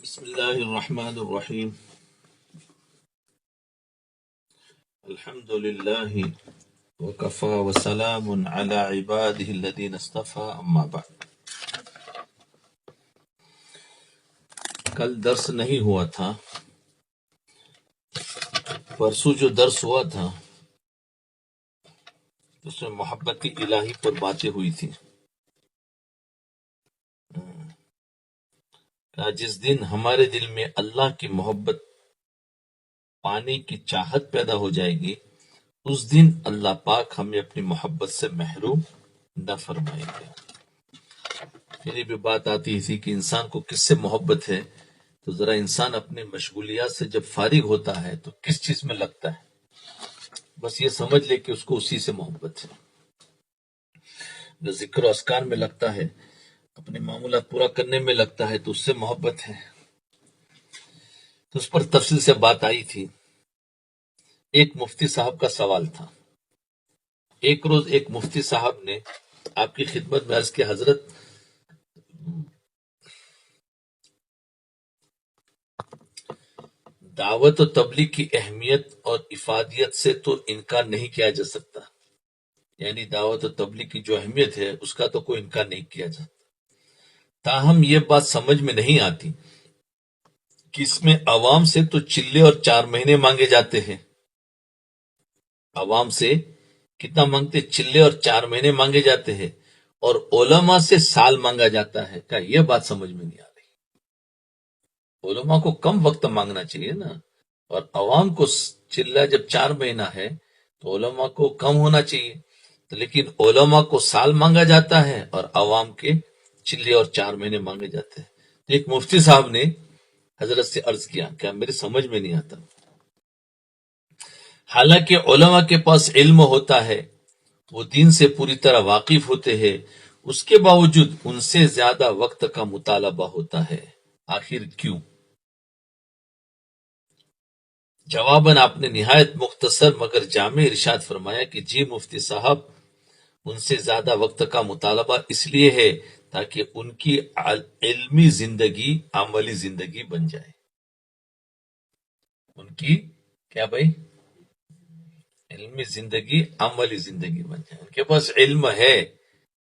بسم الله الرحمن الرحيم. الحمد لله وكفى وسلام على عباده الذين اصطفى اما بعد. کل درس نہیں ہوا تھا. پرسوں جو درس ہوا تھا اس میں محبت الہی پر باتیں ہوئی تھی. جس دن ہمارے دل میں اللہ کی محبت پانے کی چاہت پیدا ہو جائے گی اس دن اللہ پاک ہمیں اپنی محبت سے محروم نہ فرمائیں گے. پھر یہ بھی بات آتی تھی کہ انسان کو کس سے محبت ہے، تو ذرا انسان اپنے مشغولیات سے جب فارغ ہوتا ہے تو کس چیز میں لگتا ہے، بس یہ سمجھ لے کہ اس کو اسی سے محبت ہے. جب ذکر و اذکار میں لگتا ہے، اپنے معمولات پورا کرنے میں لگتا ہے تو اس سے محبت ہے. تو اس پر تفصیل سے بات آئی تھی. ایک مفتی صاحب کا سوال تھا. ایک روز ایک مفتی صاحب نے آپ کی خدمت میں عرض کیا، حضرت دعوت و تبلیغ کی اہمیت اور افادیت سے تو انکار نہیں کیا جا سکتا، یعنی دعوت و تبلیغ کی جو اہمیت ہے اس کا تو کوئی انکار نہیں کیا جاتا. تاہم یہ بات سمجھ میں نہیں آتی کہ اس میں عوام سے تو چلے اور 4 مہینے مانگے جاتے ہیں. عوام سے کتنا مانگتے؟ چلے اور 4 مہینے مانگے جاتے ہیں، اور علماء سے سال مانگا جاتا ہے. کیا یہ بات سمجھ میں نہیں آ رہی؟ علماء کو کم وقت مانگنا چاہیے نا، اور عوام کو چلہ جب 4 مہینہ ہے تو علماء کو کم ہونا چاہیے. لیکن علماء کو سال مانگا جاتا ہے اور عوام کے چلے اور 4 مہینے مانگے جاتے ہیں. ایک مفتی صاحب نے حضرت سے عرض کیا کہ میرے سمجھ میں نہیں آتا. حالانکہ علماء کے پاس علم ہوتا ہے، وہ دین سے پوری طرح واقف ہوتے ہیں، اس کے باوجود ان سے زیادہ وقت کا مطالبہ ہوتا ہے. آخر کیوں؟ جواباً آپ نے نہایت مختصر مگر جامع ارشاد فرمایا کہ جی مفتی صاحب، ان سے زیادہ وقت کا مطالبہ اس لیے ہے تاکہ ان کی علمی زندگی عملی زندگی بن جائے. ان کی کیا بھائی؟ علمی زندگی عملی زندگی بن جائے. ان کے پاس علم ہے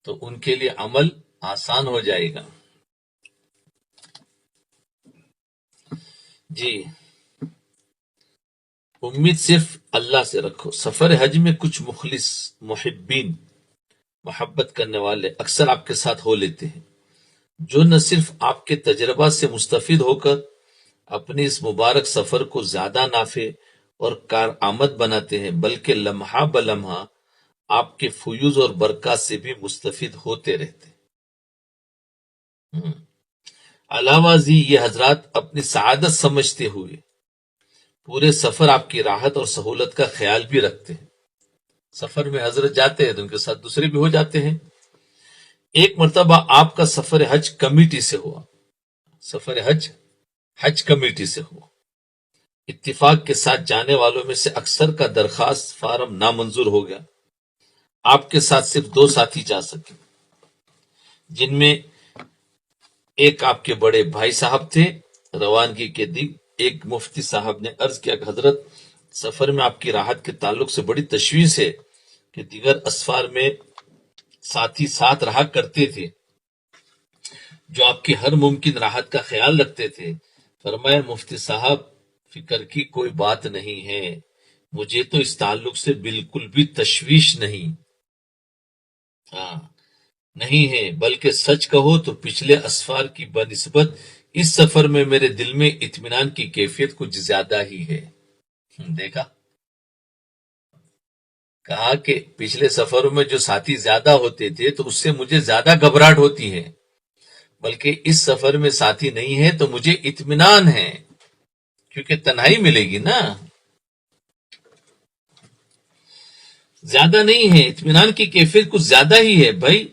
تو ان کے لیے عمل آسان ہو جائے گا. جی، امید صرف اللہ سے رکھو. سفر حج میں کچھ مخلص محبین، محبت کرنے والے اکثر آپ کے ساتھ ہو لیتے ہیں، جو نہ صرف آپ کے تجربات سے مستفید ہو کر اپنے اس مبارک سفر کو زیادہ نافع اور کارآمد بناتے ہیں، بلکہ لمحہ بلمحہ آپ کے فیوز اور برکات سے بھی مستفید ہوتے رہتے ہیں. علاوہ ازیں یہ حضرات اپنی سعادت سمجھتے ہوئے پورے سفر آپ کی راحت اور سہولت کا خیال بھی رکھتے ہیں. سفر میں حضرت جاتے ہیں تو ان کے ساتھ دوسرے بھی ہو جاتے ہیں. ایک مرتبہ آپ کا سفر حج کمیٹی سے ہوا. سفر حج کمیٹی سے ہوا. اتفاق کے ساتھ جانے والوں میں سے اکثر کا درخواست فارم نامنظور ہو گیا. آپ کے ساتھ صرف 2 ساتھی جا سکے، جن میں ایک آپ کے بڑے بھائی صاحب تھے. روانگی کے دن ایک مفتی صاحب نے عرض کیا کہ حضرت، سفر میں آپ کی راحت کے تعلق سے بڑی تشویش ہے کہ دیگر اسفار میں ساتھی ساتھ رہا کرتے تھے جو آپ کی ہر ممکن راحت کا خیال رکھتے تھے. فرمایا مفتی صاحب، فکر کی کوئی بات نہیں ہے، مجھے تو اس تعلق سے بالکل بھی تشویش نہیں نہیں ہے، بلکہ سچ کہو تو پچھلے اسفار کی بنسبت اس سفر میں میرے دل میں اطمینان کی کیفیت کچھ زیادہ ہی ہے. دیکھا، کہا کہ پچھلے سفروں میں جو ساتھی زیادہ ہوتے تھے تو اس سے مجھے زیادہ گھبراہٹ ہوتی ہے، بلکہ اس سفر میں ساتھی نہیں ہے تو مجھے اطمینان ہے، کیونکہ تنہائی ملے گی نا، زیادہ نہیں ہے. اطمینان کی کیفیت کچھ زیادہ ہی ہے. بھائی،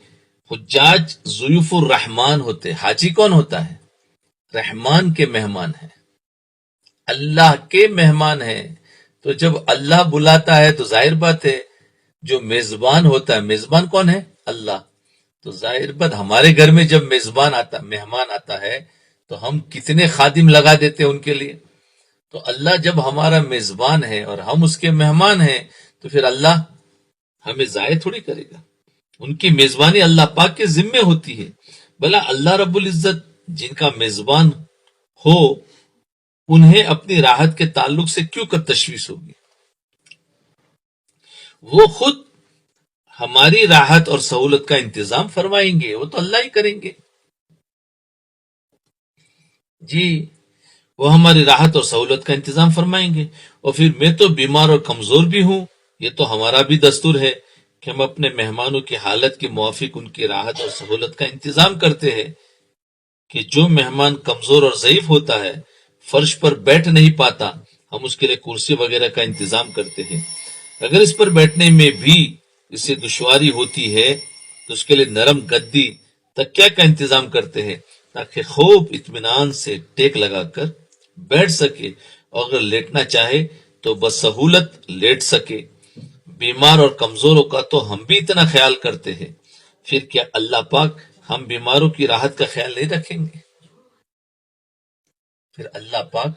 حجاج ضیوف الرحمان ہوتے. حاجی کون ہوتا ہے؟ رحمان کے مہمان ہے، اللہ کے مہمان ہے. تو جب اللہ بلاتا ہے تو ظاہر بات ہے جو میزبان ہوتا ہے، میزبان کون ہے؟ اللہ. تو ظاہر بات ہمارے گھر میں جب مہمان آتا ہے تو ہم کتنے خادم لگا دیتے ہیں ان کے لیے. تو اللہ جب ہمارا میزبان ہے اور ہم اس کے مہمان ہیں تو پھر اللہ ہمیں ضائع تھوڑی کرے گا. ان کی میزبانی اللہ پاک کے ذمے ہوتی ہے. بھلا اللہ رب العزت جن کا میزبان ہو انہیں اپنی راحت کے تعلق سے کیوں کر تشویش ہوگی؟ وہ خود ہماری راحت اور سہولت کا انتظام فرمائیں گے، وہ تو اللہ ہی کریں گے. جی، وہ ہماری راحت اور سہولت کا انتظام فرمائیں گے. اور پھر میں تو بیمار اور کمزور بھی ہوں، یہ تو ہمارا بھی دستور ہے کہ ہم اپنے مہمانوں کی حالت کے موافق ان کی راحت اور سہولت کا انتظام کرتے ہیں. کہ جو مہمان کمزور اور ضعیف ہوتا ہے، فرش پر بیٹھ نہیں پاتا، ہم اس کے لیے کرسی وغیرہ کا انتظام کرتے ہیں. اگر اس پر بیٹھنے میں بھی اسے دشواری ہوتی ہے تو اس کے لیے نرم گدی تکیا کا انتظام کرتے ہیں تاکہ خوب اطمینان سے ٹیک لگا کر بیٹھ سکے، اور اگر لیٹنا چاہے تو بسہولت لیٹ سکے. بیمار اور کمزوروں کا تو ہم بھی اتنا خیال کرتے ہیں، پھر کیا اللہ پاک ہم بیماروں کی راحت کا خیال نہیں رکھیں گے؟ پھر اللہ پاک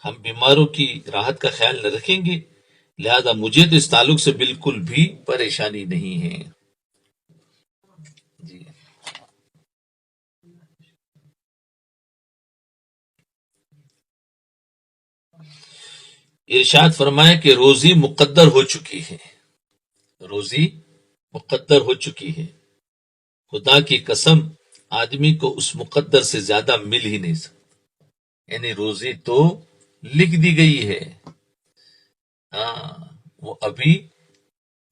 ہم بیماروں کی راحت کا خیال نہ رکھیں گے؟ لہذا مجھے تو اس تعلق سے بالکل بھی پریشانی نہیں ہے. جی، ارشاد فرمایا کہ روزی مقدر ہو چکی ہے. روزی مقدر ہو چکی ہے. خدا کی قسم آدمی کو اس مقدر سے زیادہ مل ہی نہیں سکتا. یعنی روزی تو لکھ دی گئی ہے. ہاں، وہ ابھی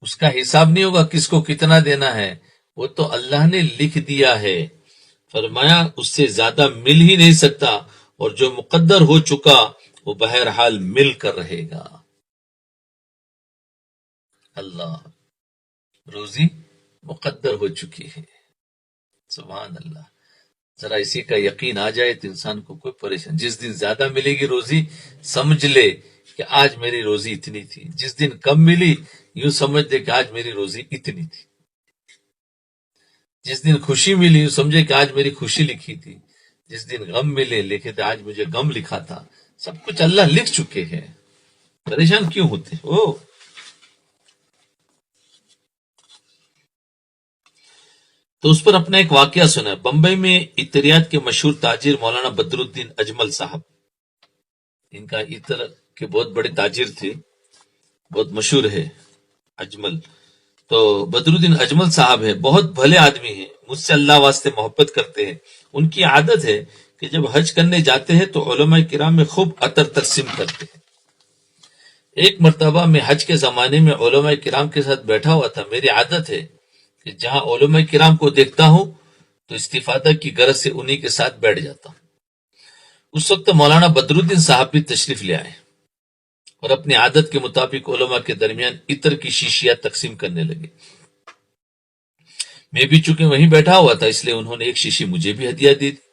اس کا حساب نہیں ہوگا کس کو کتنا دینا ہے، وہ تو اللہ نے لکھ دیا ہے. فرمایا اس سے زیادہ مل ہی نہیں سکتا، اور جو مقدر ہو چکا وہ بہرحال مل کر رہے گا. اللہ، روزی مقدر ہو چکی ہے. سبحان اللہ. ذرا اسی کا یقین آ جائے تو انسان کو کوئی پریشان. جس دن زیادہ ملے گی روزی سمجھ لے کہ آج میری روزی اتنی تھی. جس دن کم ملی یوں سمجھ لے کہ آج میری روزی اتنی تھی. جس دن خوشی ملی یوں سمجھے کہ آج میری خوشی لکھی تھی. جس دن غم ملے لکھے تھے آج مجھے غم لکھا تھا. سب کچھ اللہ لکھ چکے ہیں، پریشان کیوں ہوتے ہو؟ تو اس پر اپنا ایک واقعہ سنا. بمبئی میں عطریات کے مشہور تاجر مولانا بدر الدین اجمل صاحب، ان کا عطر کے بہت بڑے تاجر تھے، بہت مشہور ہے اجمل. تو بدر الدین اجمل صاحب ہے، بہت بھلے آدمی ہیں، مجھ سے اللہ واسطے محبت کرتے ہیں. ان کی عادت ہے کہ جب حج کرنے جاتے ہیں تو علماء کرام میں خوب عطر تقسیم کرتے ہیں. ایک مرتبہ میں حج کے زمانے میں علماء کرام کے ساتھ بیٹھا ہوا تھا. میری عادت ہے کہ جہاں علماء کرام کو دیکھتا ہوں تو استفادہ کی غرض سے انہی کے ساتھ بیٹھ جاتا ہوں. اس وقت مولانا بدر الدین صاحب بھی تشریف لے آئے اور اپنی عادت کے مطابق علماء کے درمیان عطر کی شیشیاں تقسیم کرنے لگے. میں بھی چونکہ وہیں بیٹھا ہوا تھا اس لیے انہوں نے ایک شیشی مجھے بھی ہدیہ دی تھی،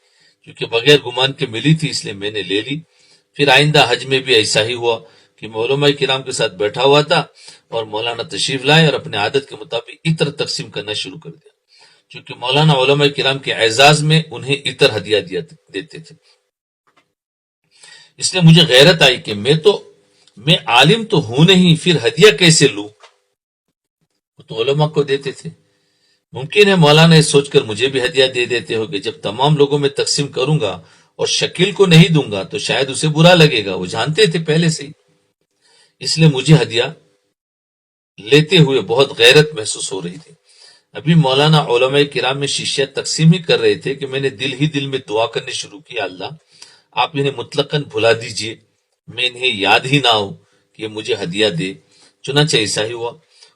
کیونکہ بغیر گمان کے ملی تھی اس لیے میں نے لے لی. پھر آئندہ حج میں بھی ایسا ہی ہوا کہ میں علماء کرام کے ساتھ بیٹھا ہوا تھا اور مولانا تشریف لائے اور اپنے عادت کے مطابق عطر تقسیم کرنا شروع کر دیا. چونکہ مولانا علماء کرام کے اعزاز میں انہیں عطر ہدیہ دیتے تھے، اس لیے مجھے غیرت آئی کہ میں عالم تو ہوں نہیں، پھر ہدیہ کیسے لوں؟ وہ تو علماء کو دیتے تھے. ممکن ہے مولانا اس سوچ کر مجھے بھی ہدیہ دے دیتے ہو کہ جب تمام لوگوں میں تقسیم کروں گا اور شکیل کو نہیں دوں گا تو شاید اسے برا لگے گا. وہ جانتے تھے پہلے سے ہی، اس لیے مجھے ہدیہ لیتے ہوئے بہت غیرت محسوس ہو رہی تھی. ابھی مولانا علماء کرام میں شیشیاں تقسیم ہی کر رہے تھے کہ میں نے دل میں دعا کرنے شروع کیا، اللہ آپ انہیں مطلقاً بھلا دیجئے، میں انہیں یاد ہی نہ ہو کہ یہ مجھے ہدیہ دے. چنانچہ ایسا ہی ہوا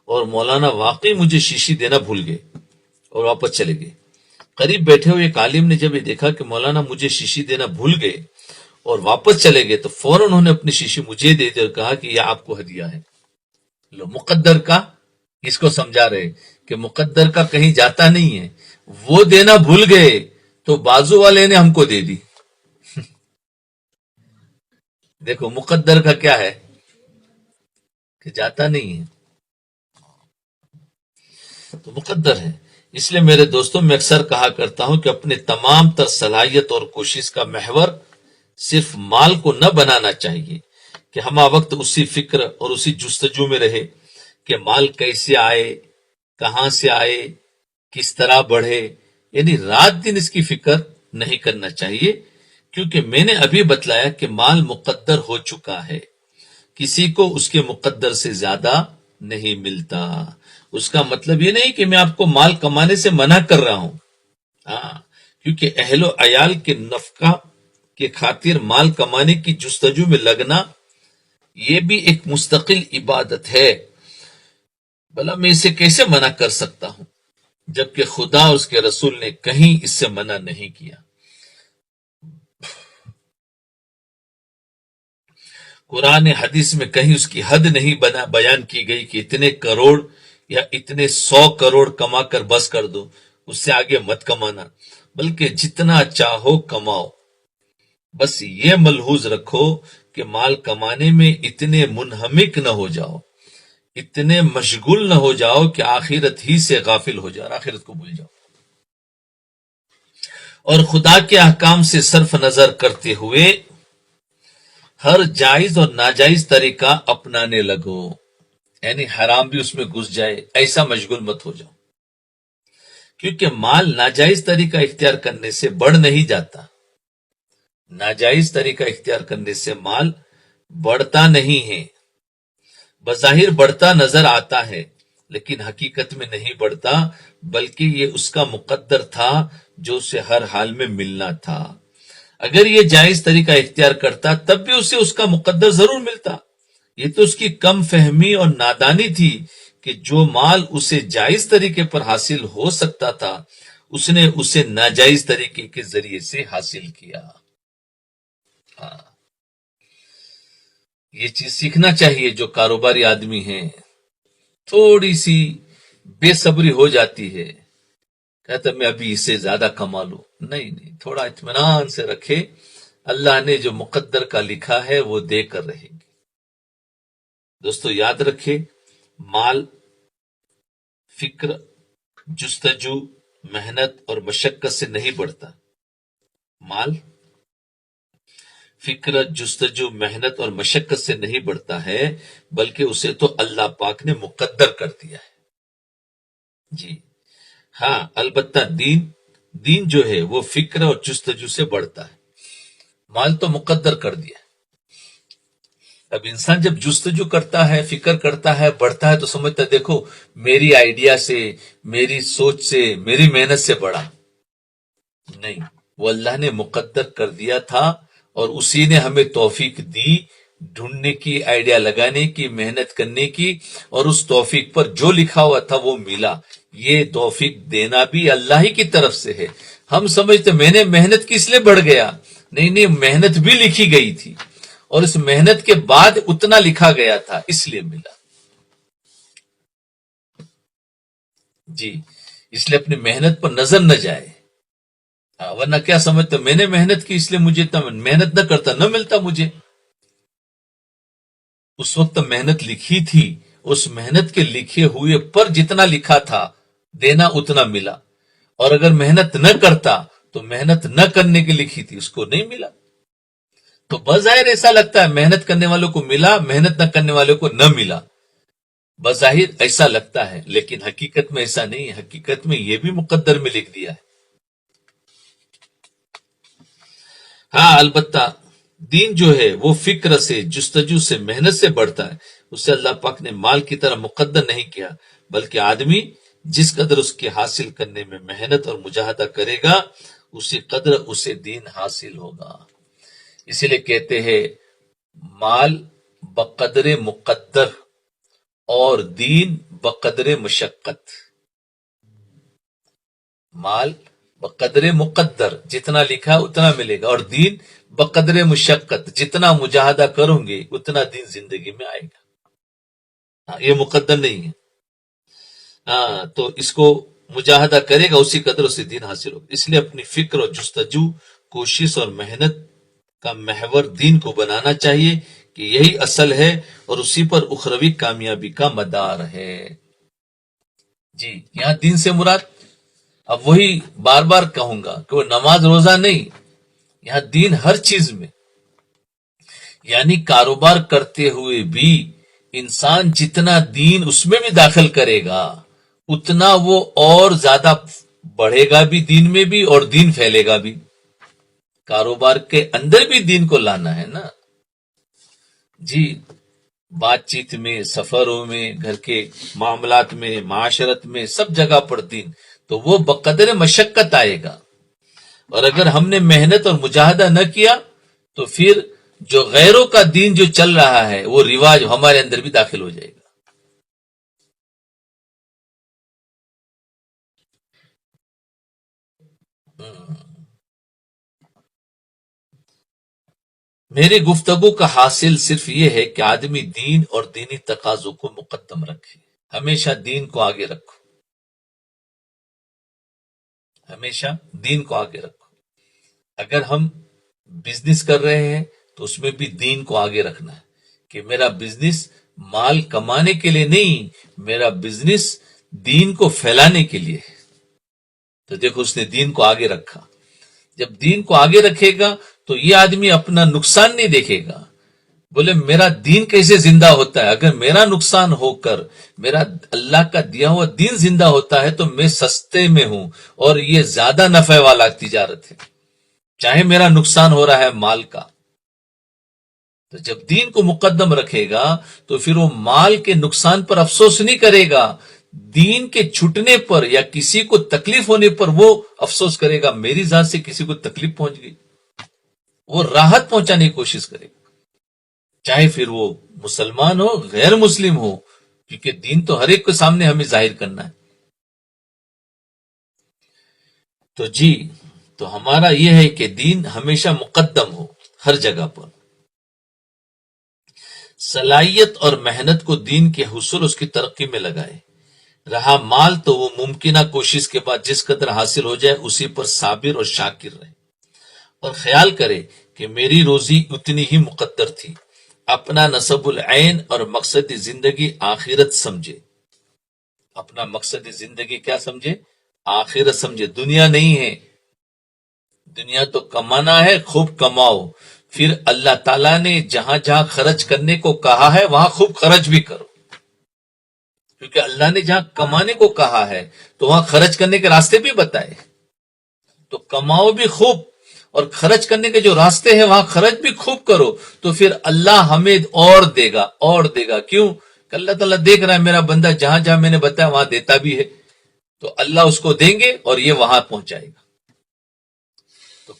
اور مولانا واقعی مجھے شیشی دینا بھول گئے اور واپس چلے گئے. قریب بیٹھے ہوئے ایک عالم نے جب یہ دیکھا کہ مولانا مجھے شیشی دینا بھول گئے اور واپس چلے گئے تو فوراً انہوں نے اپنی شیشی مجھے دے دی اور کہا کہ یہ آپ کو ہدیہ ہے. لو، مقدر کا اس کو سمجھا رہے کہ مقدر کا کہیں جاتا نہیں ہے. وہ دینا بھول گئے تو بازو والے نے ہم کو دے دی. دیکھو مقدر کا کیا ہے کہ جاتا نہیں ہے، تو مقدر ہے. اس لیے میرے دوستوں میں اکثر کہا کرتا ہوں کہ اپنے تمام تر صلاحیت اور کوشش کا محور صرف مال کو نہ بنانا چاہیے کہ ہم وقت اسی فکر اور اسی جستجو میں رہے کہ مال کیسے آئے، کہاں سے آئے، کس طرح بڑھے، یعنی رات دن اس کی فکر نہیں کرنا چاہیے، کیونکہ میں نے ابھی بتلایا کہ مال مقدر ہو چکا ہے، کسی کو اس کے مقدر سے زیادہ نہیں ملتا۔ اس کا مطلب یہ نہیں کہ میں آپ کو مال کمانے سے منع کر رہا ہوں، ہاں، کیونکہ اہل و عیال کے نفقہ کے خاطر مال کمانے کی جستجو میں لگنا یہ بھی ایک مستقل عبادت ہے۔ بھلا میں اسے کیسے منع کر سکتا ہوں جبکہ خدا اور اس کے رسول نے کہیں اس سے منع نہیں کیا۔ قرآن حدیث میں کہیں اس کی حد نہیں بیان کی گئی کہ اتنے کروڑ یا اتنے 100 کروڑ کما کر بس کر دو، اس سے آگے مت کمانا، بلکہ جتنا چاہو کماؤ۔ بس یہ ملحوظ رکھو کہ مال کمانے میں اتنے منہمک نہ ہو جاؤ، اتنے مشغول نہ ہو جاؤ کہ آخرت ہی سے غافل ہو جاؤ، آخرت کو بھول جاؤ، اور خدا کے احکام سے صرف نظر کرتے ہوئے ہر جائز اور ناجائز طریقہ اپنانے لگو، یعنی حرام بھی اس میں گھس جائے، ایسا مشغول مت ہو جاؤ، کیونکہ مال ناجائز طریقہ اختیار کرنے سے بڑھ نہیں جاتا، ناجائز طریقہ اختیار کرنے سے مال بڑھتا نہیں ہے، بظاہر بڑھتا نظر آتا ہے لیکن حقیقت میں نہیں بڑھتا، بلکہ یہ اس کا مقدر تھا جو اسے ہر حال میں ملنا تھا۔ اگر یہ جائز طریقہ اختیار کرتا تب بھی اسے اس کا مقدر ضرور ملتا، یہ تو اس کی کم فہمی اور نادانی تھی کہ جو مال اسے جائز طریقے پر حاصل ہو سکتا تھا اس نے اسے ناجائز طریقے کے ذریعے سے حاصل کیا۔ ہاں، یہ چیز سیکھنا چاہیے جو کاروباری آدمی ہیں۔ تھوڑی سی بے صبری ہو جاتی ہے، کہتا میں ابھی اس سے زیادہ کما لوں، نہیں، تھوڑا اطمینان سے رکھے، اللہ نے جو مقدر کا لکھا ہے وہ دے کر رہے گی۔ دوستو یاد رکھے، مال فکر، جستجو، محنت اور مشقت سے نہیں بڑھتا، مال فکر، جستجو، محنت اور مشقت سے نہیں بڑھتا ہے، بلکہ اسے تو اللہ پاک نے مقدر کر دیا ہے۔ جی ہاں، البتہ دین جو ہے وہ فکر اور جستجو سے بڑھتا ہے، مال تو مقدر کر دیا ہے۔ اب انسان جب جستجو کرتا ہے، فکر کرتا ہے، بڑھتا ہے تو سمجھتا ہے دیکھو میری آئیڈیا سے، میری سوچ سے، میری محنت سے بڑھا، نہیں، وہ اللہ نے مقدر کر دیا تھا اور اسی نے ہمیں توفیق دی ڈھونڈنے کی، آئیڈیا لگانے کی، محنت کرنے کی، اور اس توفیق پر جو لکھا ہوا تھا وہ ملا۔ یہ توفیق دینا بھی اللہ ہی کی طرف سے ہے۔ ہم سمجھتے میں نے محنت کی اس لیے بڑھ گیا، نہیں، محنت بھی لکھی گئی تھی اور اس محنت کے بعد اتنا لکھا گیا تھا اس لیے ملا۔ جی، اس لیے اپنی محنت پر نظر نہ جائے، ورنہ کیا سمجھتا میں نے محنت کی اس لیے مجھے محنت نہ کرتا نہ ملتا مجھے۔ اس وقت محنت لکھی تھی، اس محنت کے لکھے ہوئے پر جتنا لکھا تھا دینا اتنا ملا، اور اگر محنت نہ کرتا تو محنت نہ کرنے کی لکھی تھی اس کو نہیں ملا۔ تو بظاہر ایسا لگتا ہے محنت کرنے والوں کو ملا، محنت نہ کرنے والوں کو نہ ملا، بظاہر ایسا لگتا ہے لیکن حقیقت میں ایسا نہیں ہے، حقیقت میں یہ بھی مقدر میں لکھ دیا ہے۔ ہاں، البتہ دین جو ہے وہ فکر سے، جستجو سے، محنت سے بڑھتا ہے، اسے اللہ پاک نے مال کی طرح مقدر نہیں کیا، بلکہ آدمی جس قدر اس کے حاصل کرنے میں محنت اور مجاہدہ کرے گا اسی قدر اسے دین حاصل ہوگا۔ اسی لیے کہتے ہیں مال بقدر مقدر اور دین بقدر مشقت۔ مال بقدر مقدر، جتنا لکھا اتنا ملے گا، اور دین بقدر مشقت، جتنا مجاہدہ کروں گے اتنا دین زندگی میں آئے گا۔ یہ مقدر نہیں ہے، تو اس کو مجاہدہ کرے گا اسی قدر اسے دین حاصل ہوگا۔ اس لیے اپنی فکر اور جستجو، کوشش اور محنت کا محور دین کو بنانا چاہیے کہ یہی اصل ہے اور اسی پر اخروی کامیابی کا مدار ہے۔ جی، یہاں دین سے مراد اب وہی بار بار کہوں گا کہ وہ نماز روزہ نہیں، یہاں دین ہر چیز میں، یعنی کاروبار کرتے ہوئے بھی انسان جتنا دین اس میں بھی داخل کرے گا اتنا وہ اور زیادہ بڑھے گا بھی دین میں بھی، اور دین پھیلے گا بھی۔ کاروبار کے اندر بھی دین کو لانا ہے نا جی، بات چیت میں، سفروں میں، گھر کے معاملات میں، معاشرت میں، سب جگہ پر دین، تو وہ بقدر مشقت آئے گا۔ اور اگر ہم نے محنت اور مجاہدہ نہ کیا تو پھر جو غیروں کا دین جو چل رہا ہے وہ رواج ہمارے اندر بھی داخل ہو جائے گا۔ میری گفتگو کا حاصل صرف یہ ہے کہ آدمی دین اور دینی تقاضوں کو مقدم رکھے، ہمیشہ دین کو آگے رکھو، ہمیشہ دین کو آگے رکھو۔ اگر ہم بزنس کر رہے ہیں تو اس میں بھی دین کو آگے رکھنا ہے کہ میرا بزنس مال کمانے کے لیے نہیں، میرا بزنس دین کو پھیلانے کے لیے ہے۔ تو دیکھو اس نے دین کو آگے رکھا۔ جب دین کو آگے رکھے گا تو یہ آدمی اپنا نقصان نہیں دیکھے گا، بولے میرا دین کیسے زندہ ہوتا ہے؟ اگر میرا نقصان ہو کر میرا اللہ کا دیا ہوا دین زندہ ہوتا ہے تو میں سستے میں ہوں، اور یہ زیادہ نفع والا تجارت ہے، چاہے میرا نقصان ہو رہا ہے مال کا۔ تو جب دین کو مقدم رکھے گا تو پھر وہ مال کے نقصان پر افسوس نہیں کرے گا، دین کے چھٹنے پر یا کسی کو تکلیف ہونے پر وہ افسوس کرے گا میری ذات سے کسی کو تکلیف پہنچ گئی، وہ راحت پہنچانے کی کوشش کرے گا، چاہے پھر وہ مسلمان ہو غیر مسلم ہو، کیونکہ دین تو ہر ایک کے سامنے ہمیں ظاہر کرنا ہے۔ تو جی، تو ہمارا یہ ہے کہ دین ہمیشہ مقدم ہو ہر جگہ پر، صلاحیت اور محنت کو دین کے حصول اس کی ترقی میں لگائے، رہا مال تو وہ ممکنہ کوشش کے بعد جس قدر حاصل ہو جائے اسی پر صابر اور شاکر رہے، اور خیال کرے کہ میری روزی اتنی ہی مقدر تھی، اپنا نصب العین اور مقصد زندگی آخرت سمجھے، اپنا مقصد زندگی کیا سمجھے؟ آخرت سمجھے، دنیا نہیں ہے۔ دنیا تو کمانا ہے، خوب کماؤ، پھر اللہ تعالیٰ نے جہاں جہاں خرچ کرنے کو کہا ہے وہاں خوب خرچ بھی کرو، کیونکہ اللہ نے جہاں کمانے کو کہا ہے تو وہاں خرچ کرنے کے راستے بھی بتائے، تو کماؤ بھی خوب، اور خرچ کرنے کے جو راستے ہیں وہاں خرچ بھی خوب کرو، تو پھر اللہ ہمیں اور دے گا، اور دے گا۔ کیوں کہ اللہ تعالیٰ دیکھ رہا ہے میرا بندہ جہاں جہاں میں نے بتایا وہاں دیتا بھی ہے، تو اللہ اس کو دیں گے اور یہ وہاں پہنچائے گا۔ تو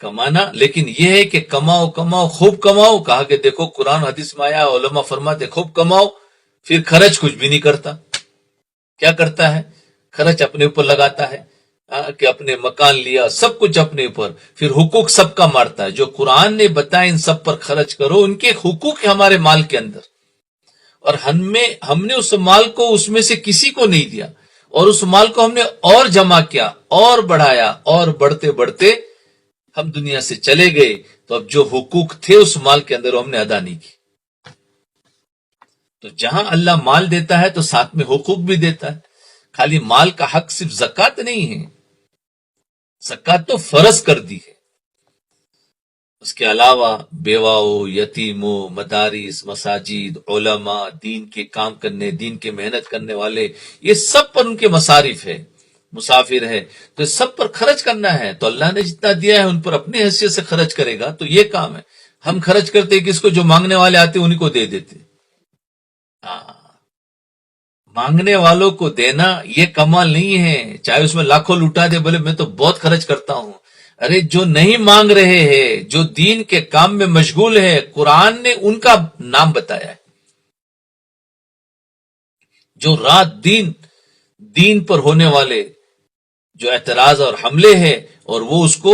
کمانا، لیکن یہ ہے کہ کماؤ کماؤ خوب کماؤ، کہا کہ دیکھو قرآن حدیث میں آیا، علماء فرماتے خوب کماؤ، پھر خرچ کچھ بھی نہیں کرتا۔ کیا کرتا ہے؟ خرچ اپنے اوپر لگاتا ہے، کہ اپنے مکان لیا، سب کچھ اپنے اوپر، پھر حقوق سب کا مارتا ہے۔ جو قرآن نے بتایا ان سب پر خرچ کرو، ان کے حقوق ہمارے مال کے اندر، اور ہم نے اس مال کو اس میں سے کسی کو نہیں دیا، اور اس مال کو ہم نے اور جمع کیا اور بڑھایا، اور بڑھتے بڑھتے ہم دنیا سے چلے گئے، تو اب جو حقوق تھے اس مال کے اندر ہم نے ادا نہیں کی۔ تو جہاں اللہ مال دیتا ہے تو ساتھ میں حقوق بھی دیتا ہے، خالی مال کا حق صرف زکوٰۃ نہیں ہے، زکوٰۃ تو فرض کر دی ہے، اس کے علاوہ بیواؤں، یتیموں، مدارس، مساجد، علماء، دین کے کام کرنے، دین کے محنت کرنے والے، یہ سب پر ان کے مصارف ہے، مسافر ہے، تو سب پر خرچ کرنا ہے۔ تو اللہ نے جتنا دیا ہے ان پر اپنی حیثیت سے خرچ کرے گا، تو یہ کام ہے۔ ہم خرچ کرتے کس کو؟ جو مانگنے والے آتے انہیں کو دے دیتے۔ مانگنے والوں کو دینا یہ کمال نہیں ہے، چاہے اس میں لاکھوں لٹا دے، بولے میں تو بہت خرچ کرتا ہوں۔ ارے جو نہیں مانگ رہے ہیں، جو دین کے کام میں مشغول ہے، قرآن نے ان کا نام بتایا ہے، جو رات دین پر ہونے والے جو اعتراض اور حملے ہیں، اور وہ اس کو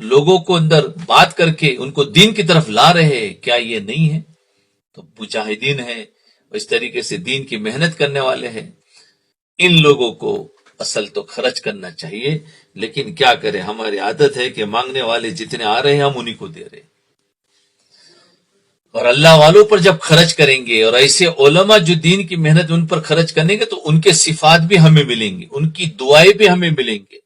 لوگوں کو اندر بات کر کے ان کو دین کی طرف لا رہے ہیں، کیا یہ نہیں ہے؟ تو مجاہدین ہیں، اس طریقے سے دین کی محنت کرنے والے ہیں، ان لوگوں کو اصل تو خرچ کرنا چاہیے، لیکن کیا کریں، ہماری عادت ہے کہ مانگنے والے جتنے آ رہے ہیں ہم انہی کو دے رہے ہیں۔ اور اللہ والوں پر جب خرچ کریں گے اور ایسے علماء جو دین کی محنت ان پر خرچ کریں گے تو ان کے صفات بھی ہمیں ملیں گے، ان کی دعائیں بھی ہمیں ملیں گے.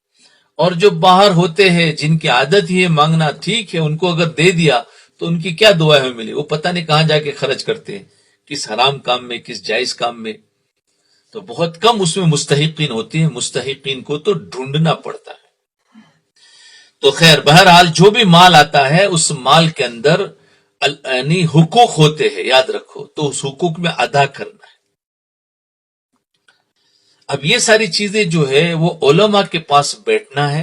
اور جو باہر ہوتے ہیں جن کی عادت ہی ہے مانگنا، ٹھیک ہے ان کو اگر دے دیا تو ان کی کیا دعائیں ہمیں ملے، وہ پتہ نہیں کہاں جا کے خرچ کرتے ہیں، کس حرام کام میں، کس جائز کام میں. تو بہت کم اس میں مستحقین ہوتے ہیں، مستحقین کو تو ڈھونڈنا پڑتا ہے. تو خیر بہرحال جو بھی مال آتا ہے اس مال کے اندر یعنی حقوق ہوتے ہیں، یاد رکھو، تو اس حقوق میں ادا کرنا ہے. اب یہ ساری چیزیں جو ہے وہ علماء کے پاس بیٹھنا ہے،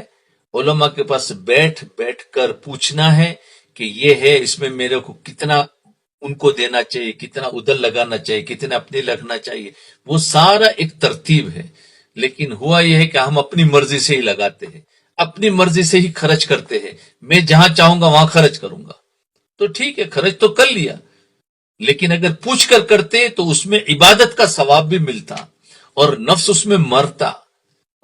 علماء کے پاس بیٹھ کر پوچھنا ہے کہ یہ ہے، اس میں میرے کو کتنا ان کو دینا چاہیے، کتنا ادھر لگانا چاہیے، کتنا اپنے لگنا چاہیے. وہ سارا ایک ترتیب ہے. لیکن ہوا یہ ہے کہ ہم اپنی مرضی سے ہی لگاتے ہیں، اپنی مرضی سے ہی خرچ کرتے ہیں. میں جہاں چاہوں گا وہاں خرچ کروں گا، تو ٹھیک ہے خرچ تو کر لیا، لیکن اگر پوچھ کر کرتے تو اس میں عبادت کا ثواب بھی ملتا اور نفس اس میں مرتا،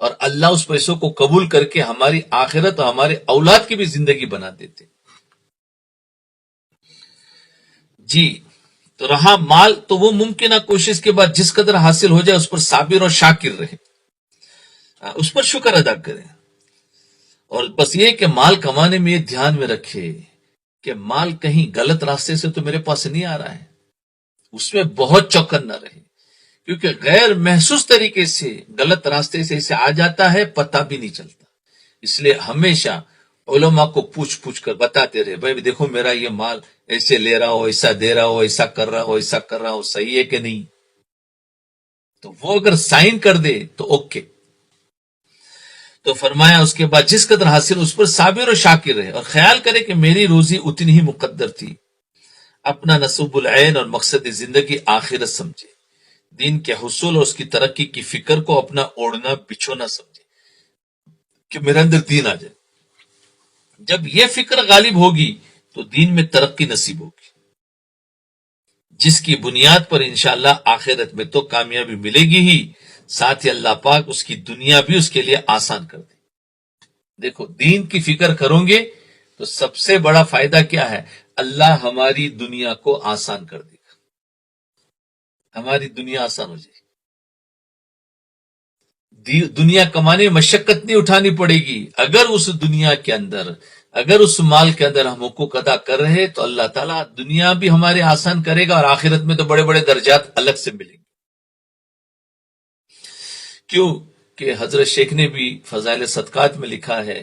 اور اللہ اس پیسوں کو قبول کر کے ہماری آخرت اور ہمارے اولاد کی بھی زندگی بنا دیتے. جی تو رہا مال، تو وہ ممکنہ کوشش کے بعد جس قدر حاصل ہو جائے اس پر صابر اور شاکر رہے، اس پر شکر ادا کریں. اور بس یہ کہ مال کمانے میں یہ دھیان میں رکھے کہ مال کہیں غلط راستے سے تو میرے پاس نہیں آ رہا ہے، اس میں بہت چوکن نہ رہے، کیونکہ غیر محسوس طریقے سے غلط راستے سے اسے آ جاتا ہے، پتہ بھی نہیں چلتا. اس لیے ہمیشہ علماء کو پوچھ کر بتاتے رہے، بھائی دیکھو میرا یہ مال ایسے لے رہا ہو، ایسا دے رہا ہو، ایسا کر رہا ہو، ایسا کر رہا ہو، صحیح ہے کہ نہیں. تو وہ اگر سائن کر دے تو اوکے. تو فرمایا اس کے بعد جس قدر حاصل اس پر صابر و شاکر رہے، اور خیال کرے کہ میری روزی اتنی ہی مقدر تھی. اپنا نصب العین اور مقصد زندگی آخرت سمجھے، دین کے حصول اور اس کی ترقی کی فکر کو اپنا اوڑھنا بچھونا سمجھے کہ میرے اندر دین آ جائے. جب یہ فکر غالب ہوگی تو دین میں ترقی نصیب ہوگی، جس کی بنیاد پر انشاءاللہ آخرت میں تو کامیابی ملے گی ہی، ساتھ ہی اللہ پاک اس کی دنیا بھی اس کے لیے آسان کر دے. دیکھو دین کی فکر کرو گے تو سب سے بڑا فائدہ کیا ہے، اللہ ہماری دنیا کو آسان کر دے گا، ہماری دنیا آسان ہو جائے گی. دنیا کمانے میں مشقت نہیں اٹھانی پڑے گی. اگر اس دنیا کے اندر، اگر اس مال کے اندر ہم حقوق ادا کر رہے تو اللہ تعالیٰ دنیا بھی ہمارے آسان کرے گا، اور آخرت میں تو بڑے بڑے درجات الگ سے ملیں گے. کیوں کہ حضرت شیخ نے بھی فضائل صدقات میں لکھا ہے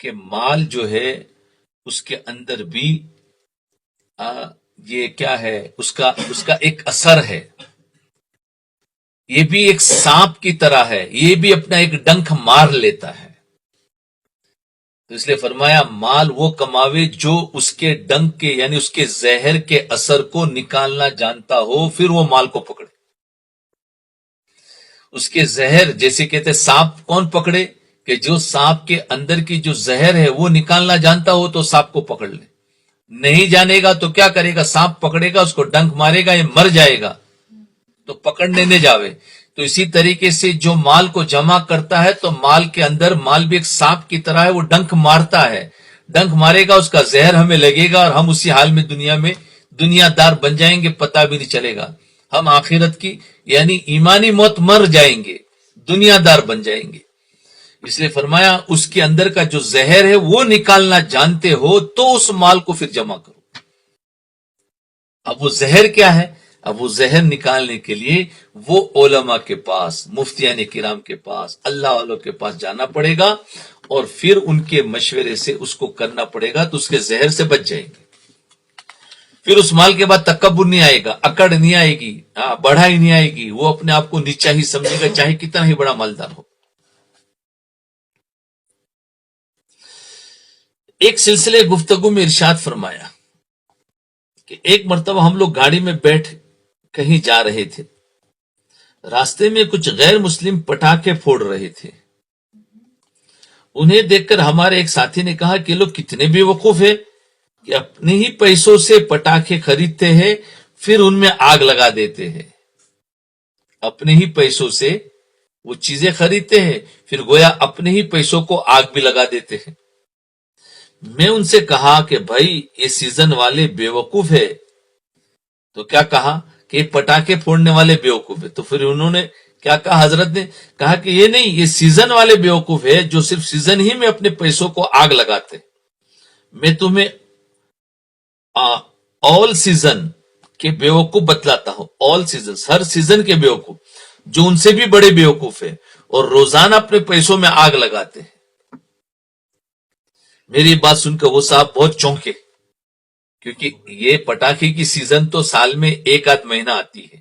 کہ مال جو ہے اس کے اندر بھی یہ کیا ہے، اس کا ایک اثر ہے. یہ بھی ایک سانپ کی طرح ہے، یہ بھی اپنا ایک ڈنک مار لیتا ہے. تو اس لیے فرمایا مال وہ کماوے جو اس کے ڈنک کے یعنی اس کے زہر کے اثر کو نکالنا جانتا ہو، پھر وہ مال کو پکڑے. اس کے زہر، جیسے کہتے سانپ کون پکڑے، کہ جو سانپ کے اندر کی جو زہر ہے وہ نکالنا جانتا ہو تو سانپ کو پکڑ لے. نہیں جانے گا تو کیا کرے گا، سانپ پکڑے گا، اس کو ڈنک مارے گا، یہ مر جائے گا تو پکڑنے نہ جاوے. تو اسی طریقے سے جو مال کو جمع کرتا ہے تو مال کے اندر، مال بھی ایک سانپ کی طرح ہے، وہ ڈنک مارتا ہے، ڈنک مارے گا، اس کا زہر ہمیں لگے گا اور ہم اسی حال میں دنیا میں دنیا دار بن جائیں گے، پتہ بھی نہیں چلے گا. ہم آخرت کی یعنی ایمانی موت مر جائیں گے، دنیا دار بن جائیں گے. اس لیے فرمایا اس کے اندر کا جو زہر ہے وہ نکالنا جانتے ہو تو اس مال کو پھر جمع کرو. اب وہ زہر کیا ہے، اب وہ زہر نکالنے کے لیے وہ علماء کے پاس، مفتیان کرام کے پاس، اللہ والوں کے پاس جانا پڑے گا، اور پھر ان کے مشورے سے اس کو کرنا پڑے گا تو اس کے زہر سے بچ جائیں گے. پھر اس مال کے بعد تکبر نہیں آئے گا، اکڑ نہیں آئے گی، بڑھائی نہیں آئے گی، وہ اپنے آپ کو نیچا ہی سمجھے گا چاہے کتنا ہی بڑا مالدار ہو. ایک سلسلے گفتگو میں ارشاد فرمایا کہ ایک مرتبہ ہم لوگ گاڑی میں بیٹھ کہیں جا رہے تھے، راستے میں کچھ غیر مسلم پٹاخے پھوڑ رہے تھے. انہیں دیکھ کر ہمارے ایک ساتھی نے کہا کہ لوگ کتنے بے وقوف ہیں کہ اپنے ہی پیسوں سے پٹاخے خریدتے ہیں، پھر ان میں آگ لگا دیتے ہیں. اپنے ہی پیسوں سے وہ چیزیں خریدتے ہیں، پھر گویا اپنے ہی پیسوں کو آگ بھی لگا دیتے ہیں. میں ان سے کہا کہ بھائی یہ سیزن والے بے وقوف ہے، تو کیا کہا کہ پٹاخے پھوڑنے والے بیوقوف ہے. تو پھر انہوں نے کیا کہا؟ حضرت نے کہا کہ یہ نہیں، یہ سیزن والے بیوقوف ہے جو صرف سیزن ہی میں اپنے پیسوں کو آگ لگاتے. میں تمہیں آل سیزن کے بیوقوف بتلاتا ہوں. آل سیزن، ہر سیزن کے بیوقوف جو ان سے بھی بڑے بیوقوف ہے اور روزانہ اپنے پیسوں میں آگ لگاتے ہیں. میری بات سن کر وہ صاحب بہت چونکے، کیونکہ یہ پٹاخے کی سیزن تو سال میں ایک آدھ مہینہ آتی ہے،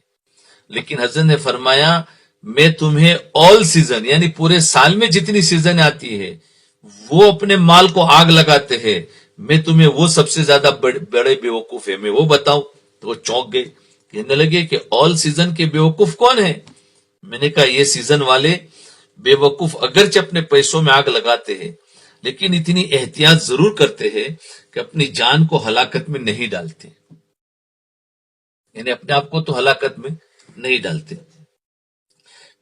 لیکن حضرت نے فرمایا میں تمہیں آل سیزن یعنی پورے سال میں جتنی سیزن آتی ہے وہ اپنے مال کو آگ لگاتے ہیں، میں تمہیں وہ سب سے زیادہ بڑے بیوقوف ہے میں وہ بتاؤں. تو وہ چونک گئے، کہنے لگے کہ آل سیزن کے بیوقوف کون ہے؟ میں نے کہا یہ سیزن والے بیوقوف اگرچہ اپنے پیسوں میں آگ لگاتے ہیں لیکن اتنی احتیاط ضرور کرتے ہیں کہ اپنی جان کو ہلاکت میں نہیں ڈالتے، یعنی اپنے آپ کو تو ہلاکت میں نہیں ڈالتے،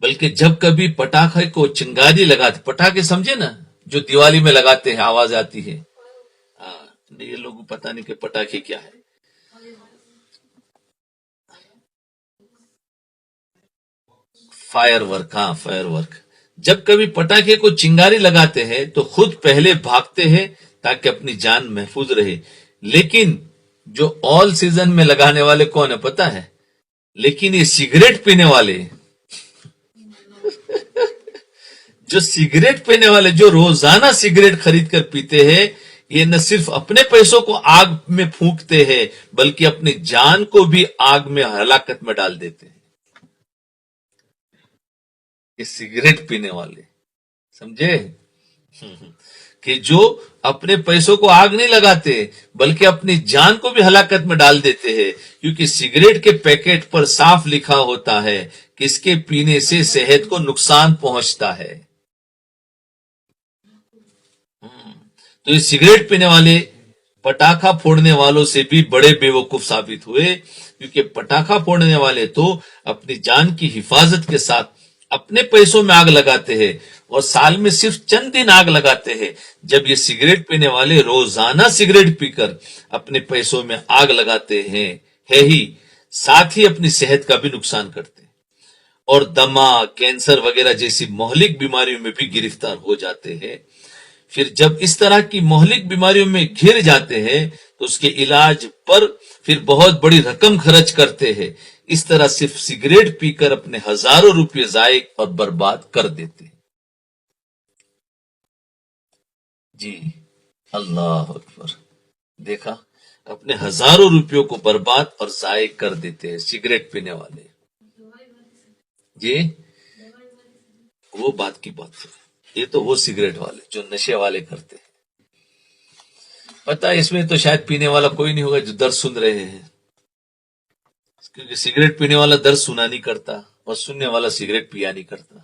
بلکہ جب کبھی پٹاخے کو چنگاری لگاتے، پٹاخے سمجھے نا جو دیوالی میں لگاتے ہیں آواز آتی ہے، یہ لوگ پتہ نہیں کہ پٹاخے کیا ہے. فائر ورک، ہاں فائر ورک. جب کبھی پٹاخے کو چنگاری لگاتے ہیں تو خود پہلے بھاگتے ہیں تاکہ اپنی جان محفوظ رہے. لیکن جو آل سیزن میں لگانے والے کون ہے پتا ہے؟ لیکن یہ سگریٹ پینے والے، جو سگریٹ پینے والے جو روزانہ سگریٹ خرید کر پیتے ہیں، یہ نہ صرف اپنے پیسوں کو آگ میں پھونکتے ہیں بلکہ اپنی جان کو بھی آگ میں ہلاکت میں ڈال دیتے ہیں. یہ سگریٹ پینے والے سمجھے کہ جو اپنے پیسوں کو آگ نہیں لگاتے بلکہ اپنی جان کو بھی ہلاکت میں ڈال دیتے ہیں، کیونکہ سگریٹ کے پیکٹ پر صاف لکھا ہوتا ہے کہ اس کے پینے سے صحت کو نقصان پہنچتا ہے. تو یہ سگریٹ پینے والے پٹاخہ پھوڑنے والوں سے بھی بڑے بیوقوف ثابت ہوئے، کیونکہ پٹاخہ پھوڑنے والے تو اپنی جان کی حفاظت کے ساتھ اپنے پیسوں میں آگ لگاتے ہیں اور سال میں صرف چند دن آگ لگاتے ہیں، جب یہ سگریٹ پینے والے روزانہ سگریٹ پی کر اپنے پیسوں میں آگ لگاتے ہیں ہے ہی ساتھ ہی اپنی صحت کا بھی نقصان کرتے ہیں اور دمہ، کینسر وغیرہ جیسی مہلک بیماریوں میں بھی گرفتار ہو جاتے ہیں. پھر جب اس طرح کی مہلک بیماریوں میں گھر جاتے ہیں تو اس کے علاج پر پھر بہت بڑی رقم خرچ کرتے ہیں. اس طرح صرف سگریٹ پی کر اپنے ہزاروں روپے ضائع اور برباد کر دیتے ہیں. جی اللہ اکبر، دیکھا اپنے ہزاروں روپیوں کو برباد اور ضائع کر دیتے ہیں سگریٹ پینے والے. جی وہ بات کی بات ہے، یہ تو وہ سگریٹ والے جو نشے والے کرتے ہیں. پتا اس میں تو شاید پینے والا کوئی نہیں ہوگا جو درد سن رہے ہیں، کیونکہ سگریٹ پینے والا درد سنا نہیں کرتا اور سننے والا سگریٹ پیا نہیں کرتا.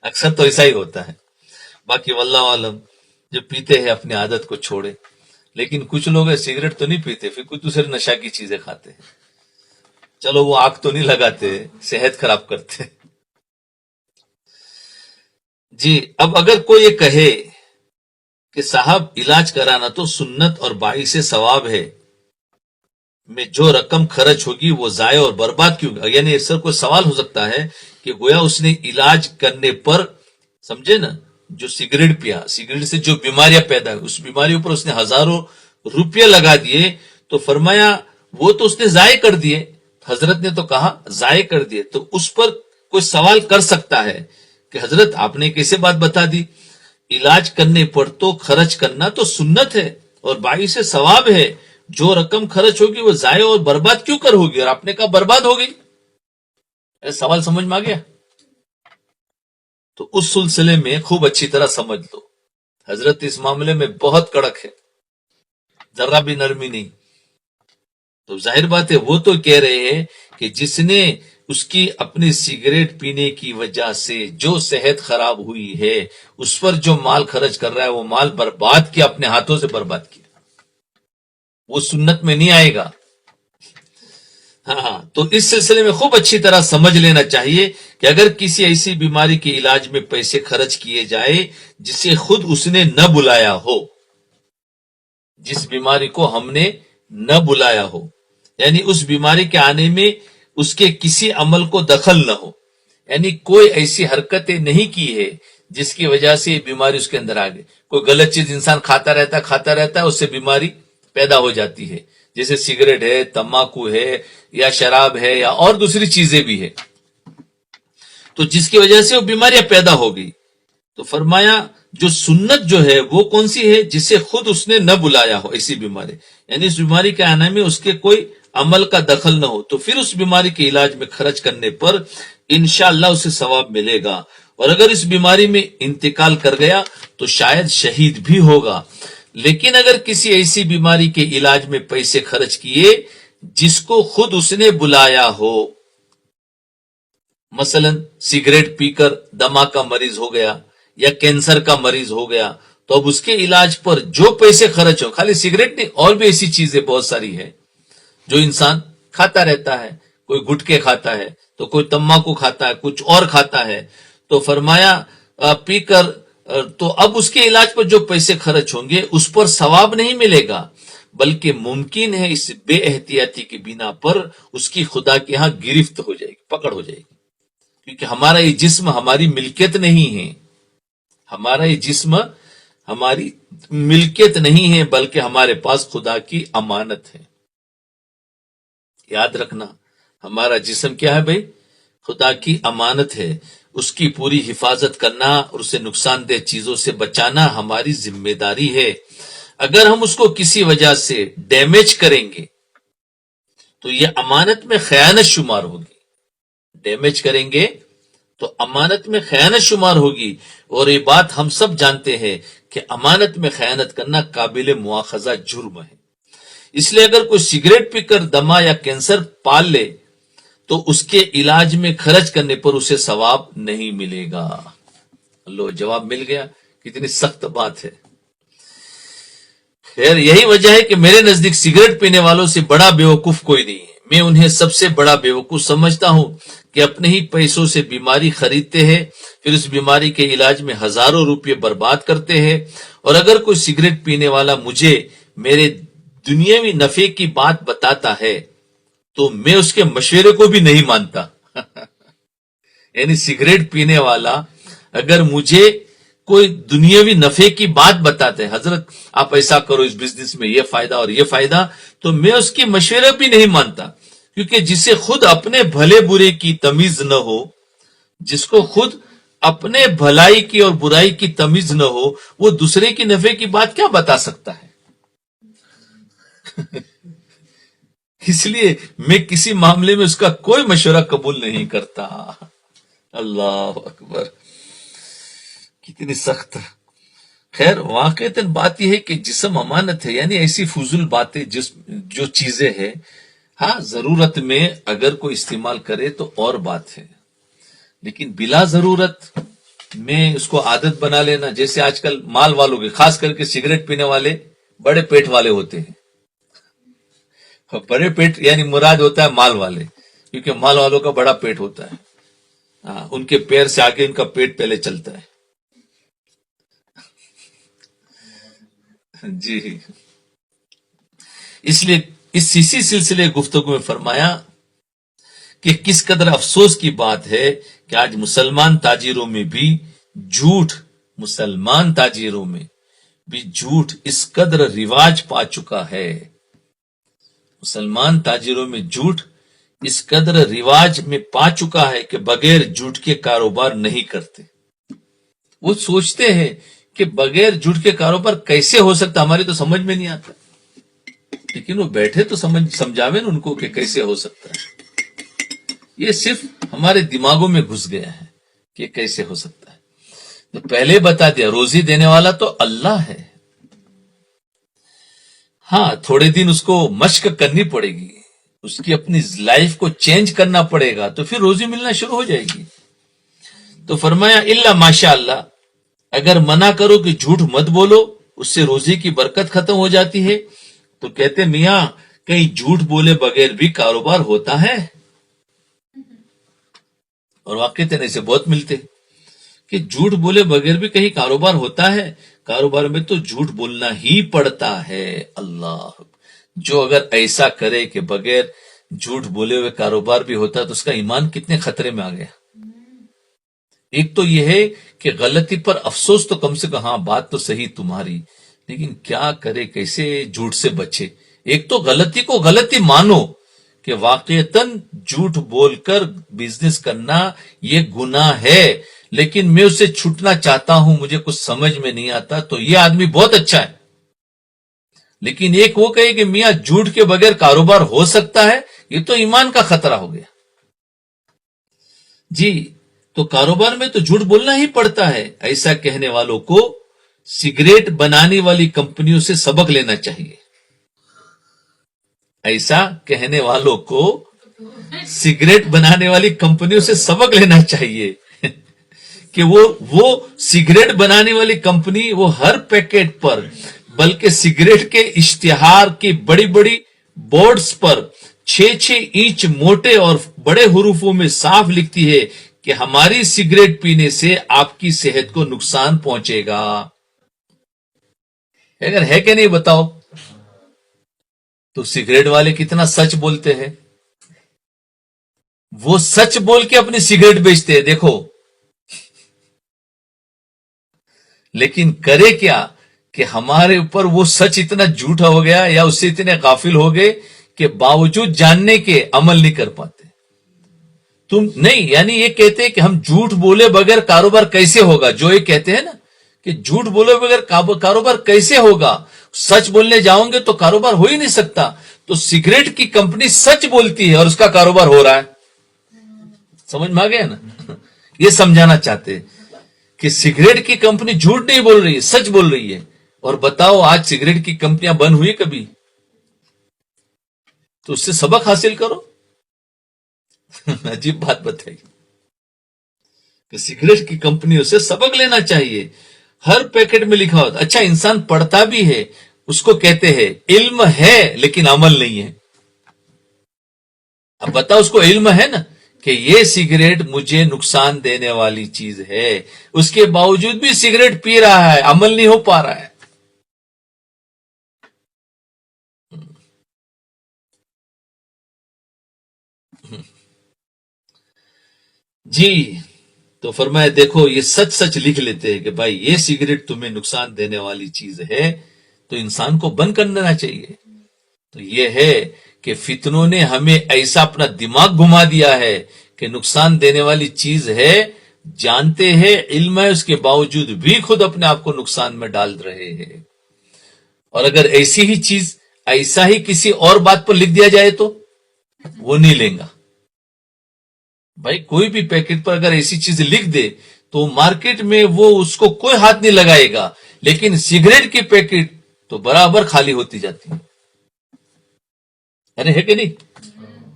اکثر تو ایسا ہی ہوتا ہے. باقی واللہ عالم جو پیتے ہیں اپنی عادت کو چھوڑے، لیکن کچھ لوگ ہیں سگریٹ تو نہیں پیتے پھر کچھ دوسرے نشہ کی چیزیں کھاتے ہیں. چلو وہ آگ تو نہیں لگاتے، صحت خراب کرتے. جی اب اگر کوئی یہ کہے کہ صاحب علاج کرانا تو سنت اور باعث ثواب ہے، میں جو رقم خرچ ہوگی وہ ضائع اور برباد کیوں گا؟ یعنی اس سے کوئی سوال ہو سکتا ہے کہ گویا اس نے علاج کرنے پر، سمجھے نا، جو سگریٹ پیا، سگریٹ سے جو بیماریاں پیدا ہوئی اس بیماریوں پر اس نے ہزاروں روپیہ لگا دیے، تو فرمایا وہ تو اس نے ضائع کر دیے. حضرت نے تو کہا ضائع کر دیے. تو اس پر کوئی سوال کر سکتا ہے کہ حضرت آپ نے کیسے بات بتا دی؟ علاج کرنے پر تو خرچ کرنا تو سنت ہے اور باعث ثواب ہے، جو رقم خرچ ہوگی وہ ضائع اور برباد کیوں کر ہوگی؟ اور آپ نے کہا برباد ہوگی. سوال سمجھ میں آ گیا؟ تو اس سلسلے میں خوب اچھی طرح سمجھ لو، حضرت اس معاملے میں بہت کڑک ہے، ذرا بھی نرمی نہیں. تو ظاہر بات ہے وہ تو کہہ رہے ہیں کہ جس نے اس کی اپنی سگریٹ پینے کی وجہ سے جو صحت خراب ہوئی ہے اس پر جو مال خرچ کر رہا ہے وہ مال برباد کیا، اپنے ہاتھوں سے برباد کیا، وہ سنت میں نہیں آئے گا. ہاں تو اس سلسلے میں خوب اچھی طرح سمجھ لینا چاہیے کہ اگر کسی ایسی بیماری کے علاج میں پیسے خرچ کیے جائے جسے خود اس نے نہ بلایا ہو، جس بیماری کو ہم نے نہ بلایا ہو، یعنی اس بیماری کے آنے میں اس کے کسی عمل کو دخل نہ ہو، یعنی کوئی ایسی حرکتیں نہیں کی ہے جس کی وجہ سے یہ بیماری اس کے اندر آ گئی. کوئی غلط چیز انسان کھاتا رہتا ہے، اس سے بیماری پیدا ہو جاتی ہے، جیسے سگریٹ ہے، تمباکو ہے، یا شراب ہے، یا اور دوسری چیزیں بھی ہے، تو جس کی وجہ سے وہ بیماریاں پیدا ہو گئی. تو فرمایا جو سنت جو ہے وہ کون سی ہے؟ جسے خود اس نے نہ بلایا ہو ایسی بیماری، یعنی اس بیماری کے آنے میں اس کے کوئی عمل کا دخل نہ ہو، تو پھر اس بیماری کے علاج میں خرچ کرنے پر انشاءاللہ اسے ثواب ملے گا. اور اگر اس بیماری میں انتقال کر گیا تو شاید شہید بھی ہوگا. لیکن اگر کسی ایسی بیماری کے علاج میں پیسے خرچ کیے جس کو خود اس نے بلایا ہو، مثلا سگریٹ پی کر دما کا مریض ہو گیا یا کینسر کا مریض ہو گیا، تو اب اس کے علاج پر جو پیسے خرچ ہو، خالی سگریٹ نہیں اور بھی ایسی چیزیں بہت ساری ہے جو انسان کھاتا رہتا ہے، کوئی گٹکے کھاتا ہے تو کوئی تمباکو کھاتا ہے، کچھ اور کھاتا ہے، تو فرمایا پی کر تو اب اس کے علاج پر جو پیسے خرچ ہوں گے اس پر ثواب نہیں ملے گا، بلکہ ممکن ہے اس بے احتیاطی کی بنا پر اس کی خدا کے ہاں گرفت ہو جائے گی، پکڑ ہو جائے گی. کیونکہ ہمارا یہ جسم ہماری ملکیت نہیں ہے، ہمارا یہ جسم ہماری ملکیت نہیں ہے، بلکہ ہمارے پاس خدا کی امانت ہے. یاد رکھنا، ہمارا جسم کیا ہے بھائی؟ خدا کی امانت ہے. اس کی پوری حفاظت کرنا اور اسے نقصان دہ چیزوں سے بچانا ہماری ذمہ داری ہے. اگر ہم اس کو کسی وجہ سے ڈیمیج کریں گے تو یہ امانت میں خیانت شمار ہوگی. ڈیمیج کریں گے تو امانت میں خیانت شمار ہوگی، اور یہ بات ہم سب جانتے ہیں کہ امانت میں خیانت کرنا قابل مواخذہ جرم ہے. اس لیے اگر کوئی سگریٹ پی کر دما یا کینسر پال لے تو اس کے علاج میں خرچ کرنے پر اسے ثواب نہیں ملے گا. لو جواب مل گیا، کتنی سخت بات ہے. خیر یہی وجہ ہے کہ میرے نزدیک سگریٹ پینے والوں سے بڑا بیوقوف کوئی نہیں ہے. میں انہیں سب سے بڑا بیوقوف سمجھتا ہوں کہ اپنے ہی پیسوں سے بیماری خریدتے ہیں، پھر اس بیماری کے علاج میں ہزاروں روپے برباد کرتے ہیں. اور اگر کوئی سگریٹ پینے والا مجھے میرے دنیاوی نفع کی بات بتاتا ہے تو میں اس کے مشورے کو بھی نہیں مانتا. یعنی سگریٹ پینے والا اگر مجھے کوئی دنیاوی نفع کی بات بتاتے ہیں، حضرت آپ ایسا کرو، اس بزنس میں یہ فائدہ اور یہ فائدہ، تو میں اس کی مشورے بھی نہیں مانتا. کیونکہ جسے خود اپنے بھلے برے کی تمیز نہ ہو، جس کو خود اپنے بھلائی کی اور برائی کی تمیز نہ ہو، وہ دوسرے کی نفع کی بات کیا بتا سکتا ہے؟ اس لیے میں کسی معاملے میں اس کا کوئی مشورہ قبول نہیں کرتا. اللہ اکبر، کتنی سخت. خیر واقعتاً بات یہ ہے کہ جسم امانت ہے، یعنی ایسی فضول باتیں جو چیزیں ہیں، ہاں ضرورت میں اگر کوئی استعمال کرے تو اور بات ہے، لیکن بلا ضرورت میں اس کو عادت بنا لینا. جیسے آج کل مال والوں کے، خاص کر کے سگریٹ پینے والے بڑے پیٹ والے ہوتے ہیں. بڑے پیٹ یعنی مراد ہوتا ہے مال والے، کیونکہ مال والوں کا بڑا پیٹ ہوتا ہے. ان کے پیر سے آگے ان کا پیٹ پہلے چلتا ہے. جی، اس لیے اسی سلسلے گفتگو میں فرمایا کہ کس قدر افسوس کی بات ہے کہ آج مسلمان تاجروں میں بھی جھوٹ اس قدر رواج پا چکا ہے. مسلمان تاجروں میں جھوٹ اس قدر رواج میں پا چکا ہے کہ بغیر جھوٹ کے کاروبار نہیں کرتے. وہ سوچتے ہیں کہ بغیر جھوٹ کے کاروبار کیسے ہو سکتا، ہماری تو سمجھ میں نہیں آتا، لیکن وہ بیٹھے تو سمجھاوے نا ان کو کہ کیسے ہو سکتا ہے. یہ صرف ہمارے دماغوں میں گھس گیا ہے کہ کیسے ہو سکتا ہے. تو پہلے بتا دیا روزی دینے والا تو اللہ ہے. ہاں تھوڑے دن اس کو مشق کرنی پڑے گی، اس کی اپنی لائف کو چینج کرنا پڑے گا، تو پھر روزی ملنا شروع ہو جائے گی. تو فرمایا الا ماشاء اللہ، اگر منع کرو کہ جھوٹ مت بولو، اس سے روزی کی برکت ختم ہو جاتی ہے. تو کہتے میاں کہیں جھوٹ بولے بغیر بھی کاروبار ہوتا ہے؟ اور واقعی ایسے بہت ملتے کہ جھوٹ بولے بغیر بھی کہیں کاروبار ہوتا ہے. کاروبار میں تو جھوٹ بولنا ہی پڑتا ہے. اللہ جو اگر ایسا کرے کہ بغیر جھوٹ بولے ہوئے کاروبار بھی ہوتا ہے تو اس کا ایمان کتنے خطرے میں آ گیا. ایک تو یہ ہے کہ غلطی پر افسوس تو کم سے کم، ہاں بات تو صحیح تمہاری، لیکن کیا کرے، کیسے جھوٹ سے بچے. ایک تو غلطی کو غلطی مانو کہ واقعتاً جھوٹ بول کر بزنس کرنا یہ گناہ ہے، لیکن میں اسے چھوٹنا چاہتا ہوں، مجھے کچھ سمجھ میں نہیں آتا، تو یہ آدمی بہت اچھا ہے. لیکن ایک وہ کہے کہ میاں جھوٹ کے بغیر کاروبار ہو سکتا ہے، یہ تو ایمان کا خطرہ ہو گیا. جی، تو کاروبار میں تو جھوٹ بولنا ہی پڑتا ہے. ایسا کہنے والوں کو سگریٹ بنانے والی کمپنیوں سے سبق لینا چاہیے. ایسا کہنے والوں کو سگریٹ بنانے والی کمپنیوں سے سبق لینا چاہیے کہ وہ سگریٹ بنانے والی کمپنی وہ ہر پیکٹ پر، بلکہ سگریٹ کے اشتہار کی بڑی بڑی بورڈز پر 6 انچ موٹے اور بڑے حروفوں میں صاف لکھتی ہے کہ ہماری سگریٹ پینے سے آپ کی صحت کو نقصان پہنچے گا. اگر ہے کہ نہیں بتاؤ. تو سگریٹ والے کتنا سچ بولتے ہیں، وہ سچ بول کے اپنی سگریٹ بیچتے ہیں، دیکھو. لیکن کرے کیا کہ ہمارے اوپر وہ سچ اتنا جھوٹا ہو گیا یا اس سے اتنے غافل ہو گئے کہ باوجود جاننے کے عمل نہیں کر پاتے. تم نہیں، یعنی یہ کہتے کہ ہم جھوٹ بولے بغیر کاروبار کیسے ہوگا. جو یہ کہتے ہیں نا کہ جھوٹ بولے بغیر کاروبار کیسے ہوگا، سچ بولنے جاؤں گے تو کاروبار ہو ہی نہیں سکتا. تو سگریٹ کی کمپنی سچ بولتی ہے اور اس کا کاروبار ہو رہا ہے. سمجھ میں آ گیا نا. یہ سمجھانا چاہتے کہ سگریٹ کی کمپنی جھوٹ نہیں بول رہی ہے، سچ بول رہی ہے. اور بتاؤ آج سگریٹ کی کمپنیاں بند ہوئی کبھی؟ تو اس سے سبق حاصل کرو. عجیب بات بتائی کہ سگریٹ کی کمپنیوں سے سبق لینا چاہیے. ہر پیکٹ میں لکھا ہوتا. اچھا انسان پڑھتا بھی ہے، اس کو کہتے ہیں علم ہے لیکن عمل نہیں ہے. اب بتاؤ اس کو علم ہے نا کہ یہ سگریٹ مجھے نقصان دینے والی چیز ہے، اس کے باوجود بھی سگریٹ پی رہا ہے، عمل نہیں ہو پا رہا ہے. جی، تو فرمایا دیکھو یہ سچ سچ لکھ لیتے ہیں کہ بھائی یہ سگریٹ تمہیں نقصان دینے والی چیز ہے، تو انسان کو بند کر دینا چاہیے. تو یہ ہے کہ فتنوں نے ہمیں ایسا اپنا دماغ گھما دیا ہے کہ نقصان دینے والی چیز ہے، جانتے ہیں، علم ہے، اس کے باوجود بھی خود اپنے آپ کو نقصان میں ڈال رہے ہیں. اور اگر ایسی ہی چیز ایسا ہی کسی اور بات پر لکھ دیا جائے تو وہ نہیں لیں گا. بھائی کوئی بھی پیکٹ پر اگر ایسی چیز لکھ دے تو مارکیٹ میں وہ اس کو کوئی ہاتھ نہیں لگائے گا، لیکن سگریٹ کی پیکٹ تو برابر خالی ہوتی جاتی ہے. ارے ہے کہ نہیں؟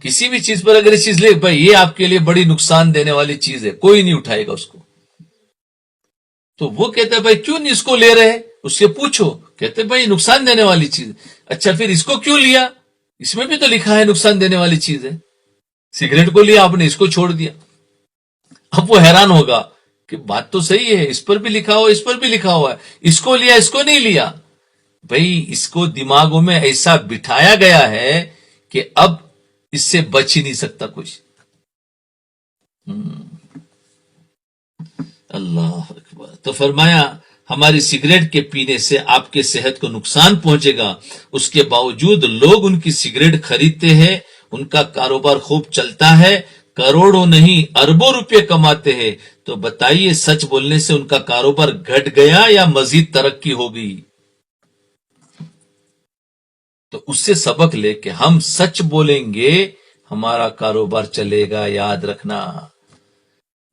کسی بھی چیز پر اگر یہ چیز لے بھائی یہ آپ کے لیے بڑی نقصان دینے والی چیز ہے، کوئی نہیں اٹھائے گا اس کو. تو وہ کہتا ہے بھائی کیوں نہیں اس کو لے رہے، اس سے پوچھو. کہتے بھائی نقصان دینے والی چیز. اچھا پھر اس کو کیوں لیا؟ اس میں بھی تو لکھا ہے نقصان دینے والی چیز ہے. سگریٹ کو لیا آپ نے، اس کو چھوڑ دیا. اب وہ حیران ہوگا کہ بات تو صحیح ہے، اس پر بھی لکھا ہوا، اس پر بھی لکھا ہوا ہے، اس کو لیا اس کو نہیں لیا. بھئی اس کو دماغوں میں ایسا بٹھایا گیا ہے کہ اب اس سے بچ ہی نہیں سکتا کچھ. اللہ اکبر. تو فرمایا ہماری سگریٹ کے پینے سے آپ کے صحت کو نقصان پہنچے گا، اس کے باوجود لوگ ان کی سگریٹ خریدتے ہیں، ان کا کاروبار خوب چلتا ہے، کروڑوں نہیں اربوں روپے کماتے ہیں. تو بتائیے سچ بولنے سے ان کا کاروبار گھٹ گیا یا مزید ترقی ہو گئی؟ تو اس سے سبق لے کہ ہم سچ بولیں گے ہمارا کاروبار چلے گا. یاد رکھنا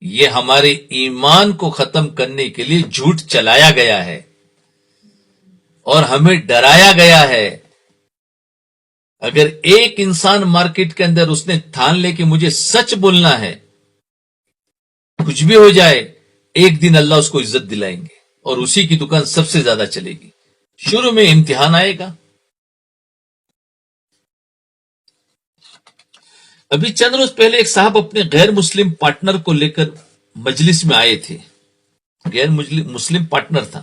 یہ ہمارے ایمان کو ختم کرنے کے لیے جھوٹ چلایا گیا ہے اور ہمیں ڈرایا گیا ہے. اگر ایک انسان مارکیٹ کے اندر اس نے ٹھان لے کہ مجھے سچ بولنا ہے، کچھ بھی ہو جائے، ایک دن اللہ اس کو عزت دلائیں گے اور اسی کی دکان سب سے زیادہ چلے گی. شروع میں امتحان آئے گا. ابھی چند روز پہلے ایک صاحب اپنے غیر مسلم پارٹنر کو لے کر مجلس میں آئے تھے. غیر مسلم پارٹنر تھا.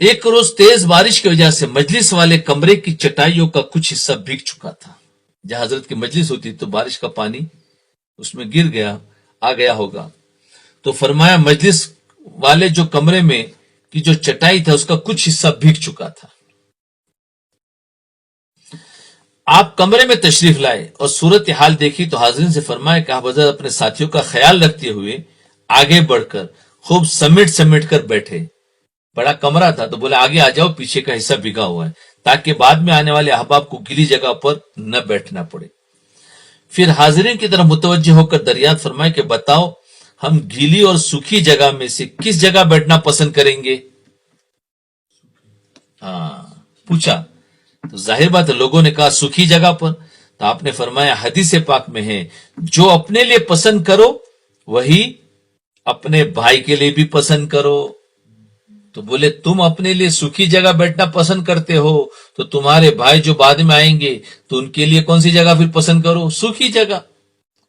ایک روز تیز بارش کی وجہ سے مجلس والے کمرے کی چٹائیوں کا کچھ حصہ بھیگ چکا تھا. جہاں حضرت کی مجلس ہوتی تو بارش کا پانی اس میں گر گیا، آ گیا ہوگا. تو فرمایا مجلس والے جو کمرے میں کی جو چٹائی تھا اس کا کچھ حصہ بھیگ چکا تھا. آپ کمرے میں تشریف لائے اور صورت حال دیکھی تو حاضرین سے فرمایا کہ آپ حضرت اپنے ساتھیوں کا خیال رکھتے ہوئے آگے بڑھ کر خوب سمیٹ کر بیٹھے. بڑا کمرہ تھا تو بولے آگے آ جاؤ، پیچھے کا حصہ بھگا ہوا ہے تاکہ بعد میں آنے والے احباب کو گیلی جگہ پر نہ بیٹھنا پڑے. پھر حاضرین کی طرف متوجہ ہو کر دریافت فرمائے کہ بتاؤ ہم گیلی اور سوکھی جگہ میں سے کس جگہ بیٹھنا پسند کریں گے؟ پوچھا تو ظاہر بات ہے لوگوں نے کہا سوکھی جگہ پر. تو آپ نے فرمایا حدیث پاک میں ہے جو اپنے لیے پسند کرو وہی اپنے بھائی کے لیے بھی پسند کرو. تو بولے تم اپنے لیے سوکھی جگہ بیٹھنا پسند کرتے ہو تو تمہارے بھائی جو بعد میں آئیں گے تو ان کے لیے کون سی جگہ پھر پسند کرو؟ سوکھی جگہ.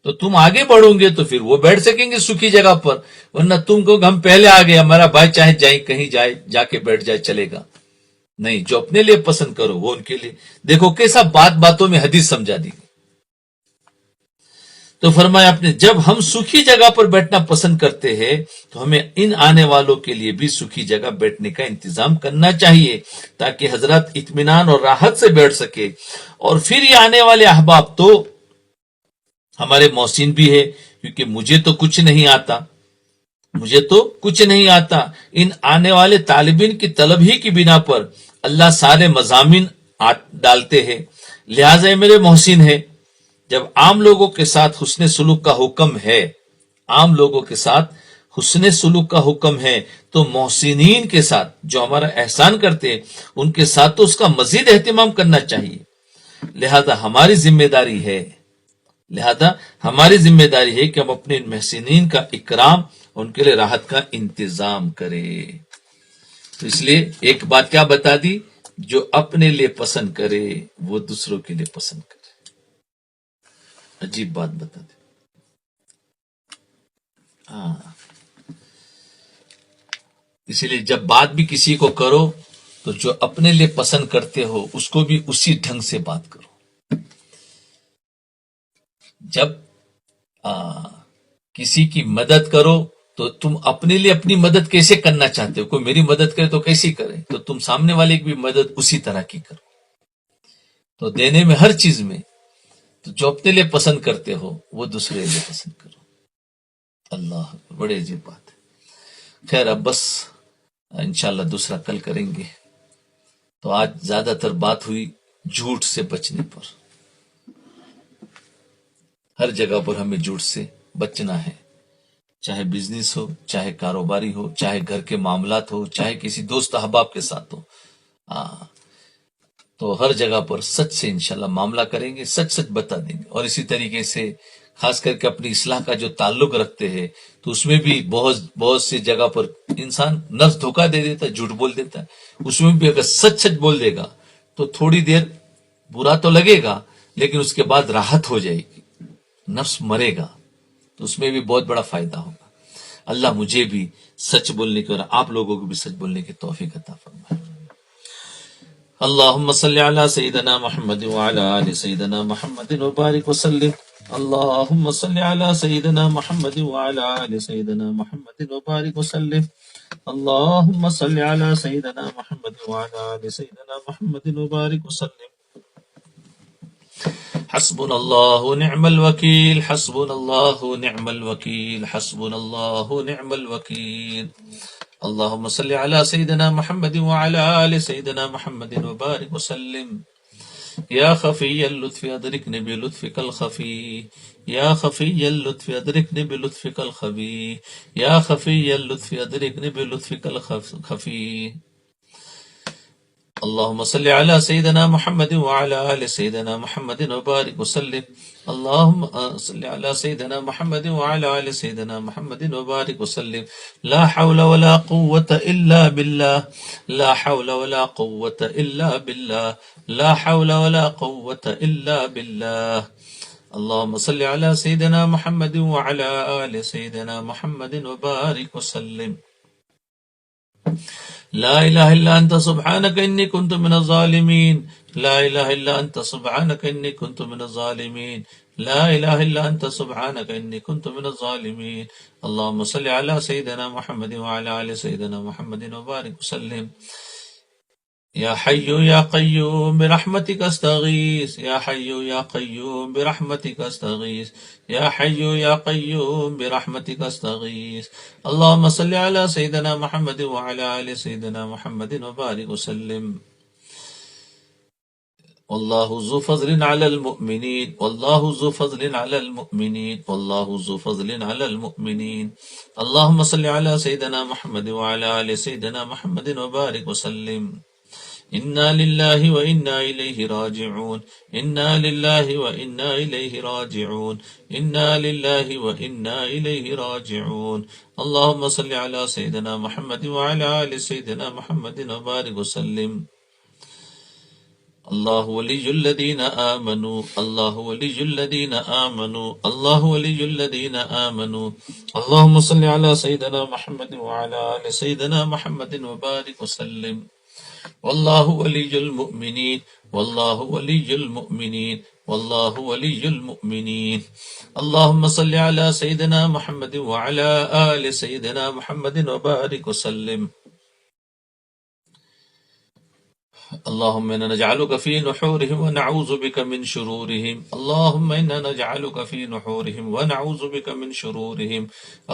تو تم آگے بڑھو گے تو پھر وہ بیٹھ سکیں گے سوکھی جگہ پر، ورنہ تم کو ہم پہلے آ گئے ہمارا بھائی چاہے جائے کہیں جائے جا کے بیٹھ جائے چلے گا. نہیں، جو اپنے لیے پسند کرو وہ ان کے لیے. دیکھو کیسا باتوں میں حدیث سمجھا دی. تو فرمایا اپنے جب ہم سوکھی جگہ پر بیٹھنا پسند کرتے ہیں تو ہمیں ان آنے والوں کے لیے بھی سوکھی جگہ بیٹھنے کا انتظام کرنا چاہیے تاکہ حضرت اطمینان اور راحت سے بیٹھ سکے. اور پھر یہ آنے والے احباب تو ہمارے محسن بھی ہے، کیونکہ مجھے تو کچھ نہیں آتا. ان آنے والے طالبین کی طلب ہی کی بنا پر اللہ سارے مضامین ڈالتے ہیں. لہٰذا میرے محسن ہے جب عام لوگوں کے ساتھ حسن سلوک کا حکم ہے تو محسنین کے ساتھ جو ہمارا احسان کرتے ہیں ان کے ساتھ تو اس کا مزید اہتمام کرنا چاہیے. لہذا ہماری ذمہ داری ہے کہ ہم اپنے محسنین کا اکرام، ان کے لیے راحت کا انتظام کریں. تو اس لیے ایک بات کیا بتا دی، جو اپنے لیے پسند کرے وہ دوسروں کے لیے پسند کرے. عجیب بات بتا دے. اسی لیے جب بات بھی کسی کو کرو تو جو اپنے لیے پسند کرتے ہو اس کو بھی اسی ڈھنگ سے بات کرو. جب کسی کی مدد کرو تو تم اپنے لیے اپنی مدد کیسے کرنا چاہتے ہو؟ کوئی میری مدد کرے تو کیسی کرے؟ تو تم سامنے والے کی بھی مدد اسی طرح کی کرو. تو دینے میں ہر چیز میں تو جو اپنے لیے پسند کرتے ہو وہ دوسرے لیے پسند کرو. اللہ بڑے عجیب بات ہے. خیر اب بس انشاءاللہ دوسرا کل کریں گے. تو آج زیادہ تر بات ہوئی جھوٹ سے بچنے پر. ہر جگہ پر ہمیں جھوٹ سے بچنا ہے، چاہے بزنس ہو، چاہے کاروباری ہو، چاہے گھر کے معاملات ہو، چاہے کسی دوست احباب کے ساتھ ہو. تو ہر جگہ پر سچ سے انشاءاللہ معاملہ کریں گے، سچ بتا دیں گے. اور اسی طریقے سے خاص کر کے اپنی اصلاح کا جو تعلق رکھتے ہیں تو اس میں بھی بہت سی جگہ پر انسان نفس دھوکہ دے دیتا ہے، جھوٹ بول دیتا ہے. اس میں بھی اگر سچ بول دے گا تو تھوڑی دیر برا تو لگے گا لیکن اس کے بعد راحت ہو جائے گی، نفس مرے گا. تو اس میں بھی بہت بڑا فائدہ ہوگا. اللہ مجھے بھی سچ بولنے کی اور آپ لوگوں کو بھی سچ بولنے کی توفیق عطا فرمائے. اللهم صل على سيدنا محمد وعلى آل سيدنا محمد وبارك وسلم. اللهم صل على سيدنا محمد وعلى آل سيدنا محمد وبارك وسلم. اللهم صل على سيدنا محمد وعلى آل سيدنا محمد وبارك وسلم. حسبنا الله ونعم الوكيل، حسبنا الله ونعم الوكيل، حسبنا الله ونعم الوكيل. اللهم صل على سيدنا محمد وعلى آل سيدنا محمد وبارك وسلم. يا خفي اللطف أدركني بلطفك الخفي، يا خفي اللطف أدركني بلطفك الخفي، يا خفي اللطف أدركني بلطفك الخفي. اللهم صل على سيدنا محمد وعلى آل سيدنا محمد وبارك وسلم. اللهم صل على سيدنا محمد وعلى آل سيدنا محمد وبارك وسلم. لا حول ولا قوة إلا بالله، لا حول ولا قوة إلا بالله، لا حول ولا قوة إلا بالله. اللهم صل على سيدنا محمد وعلى آل سيدنا محمد وبارك وسلم. لا الہ الا انت سبحانک انی کنت من الظالمین، لا الہ الا انت سبحانک انی کنت من الظالمین، لا الہ الا انت سبحانک انی کنت من الظالمین۔ اللہم صلی علی سیدنا محمد وعلی آل سیدنا محمد وبارک وسلم۔ یا حی یا قیوم برحمتک استغیث، یا حی یا قیوم برحمتک استغیث، یا حی یا قیوم برحمتک استغیث۔ اللہم صلی علی سیدنا محمد وعلی آل سیدنا محمد وبارک وسلم۔ واللہ ذو فضل علی المؤمنین، واللہ ذو فضل علی المؤمنین، واللہ ذو فضل علی المؤمنین۔ اللہم صلی علی سیدنا محمد وعلی آل سیدنا محمد وبارک وسلم۔ انا للہ وانا الیہ راجعون، انا للہ وانا الیہ راجعون، انا للہ وانا الیہ راجعون۔ اللہم صلی علی سیدنا محمد وعلی آل سیدنا محمد وبارک وسلم۔ اللہ ولی الذین آمنوا، اللہ ولی الذین آمنوا، اللہ ولی الذین آمنوا۔ اللہم صلی علی سیدنا محمد وعلی آل سیدنا محمد وبارک وسلم۔ واللہ ولی المؤمنین، واللہ ولی المؤمنین، واللہ ولی المؤمنین۔ اللہم صلی علی سیدنا محمد وعلی آل سیدنا محمد وبارک وسلم۔ اللهم إنا نجعلك في نحورهم ونعوذ بك من شرورهم، اللهم إنا نجعلك في نحورهم ونعوذ بك من شرورهم،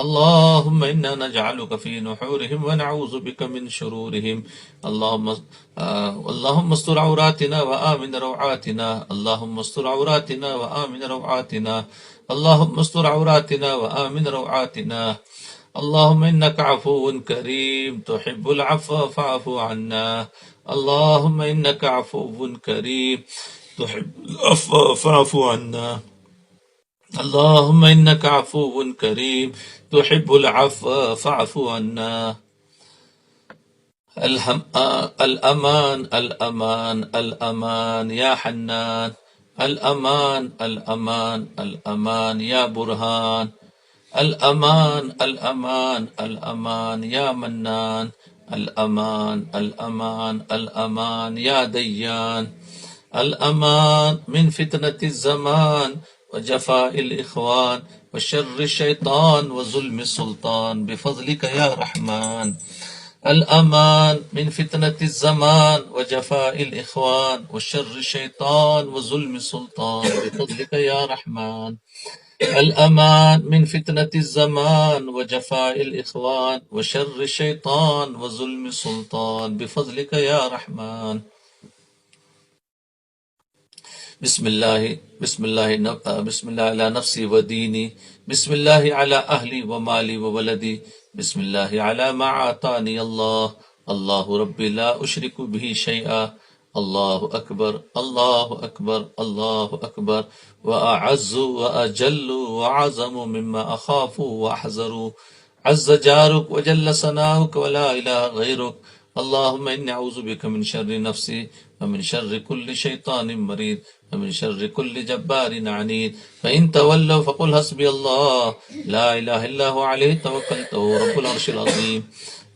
اللهم إنا نجعلك في نحورهم ونعوذ بك من شرورهم، اللهم استر عوراتنا وآمن روعاتنا، اللهم استر عوراتنا وآمن روعاتنا، اللهم استر عوراتنا وآمن روعاتنا، اللهم إنك عفو كريم تحب العفو فاعف عنا، اللهم إنك عفو كريم تحب العفو فاعف عنا، اللهم إنك عفو كريم تحب العفو فاعف عنا۔ الأمان الأمان الأمان يا حنان، الأمان الأمان الأمان يا برهان، الأمان الأمان الأمان يا منان، الأمان الأمان الأمان يا ديان، الأمان من فتنة الزمان وجفاء الإخوان وشر الشيطان وظلم السلطان بفضلك يا رحمن، الأمان من فتنة الزمان وجفاء الإخوان وشر الشيطان وظلم السلطان بفضلك يا رحمن، الأمان من فتنة الزمان وجفاء الإخوان وشر الشيطان وظلم السلطان بفضلك يا رحمن۔ بسم الله بسم الله على نفسي وديني، بسم الله على أهلي ومالي وولدي، بسم الله على ما أعطاني الله، الله ربي لا أشرك به شيئا، الله أكبر الله أكبر الله أكبر، وأعز وأجل وأعظم مما أخاف وأحذر، عز جارك وجل ثناؤك ولا إله غيرك، اللهم إني أعوذ بك من شر نفسي ومن شر كل شيطان مريد ومن شر كل جبار عنيد، فإن تولوا فقل حسبي الله لا إله إلا هو عليه توكلت وهو رب العرش العظيم،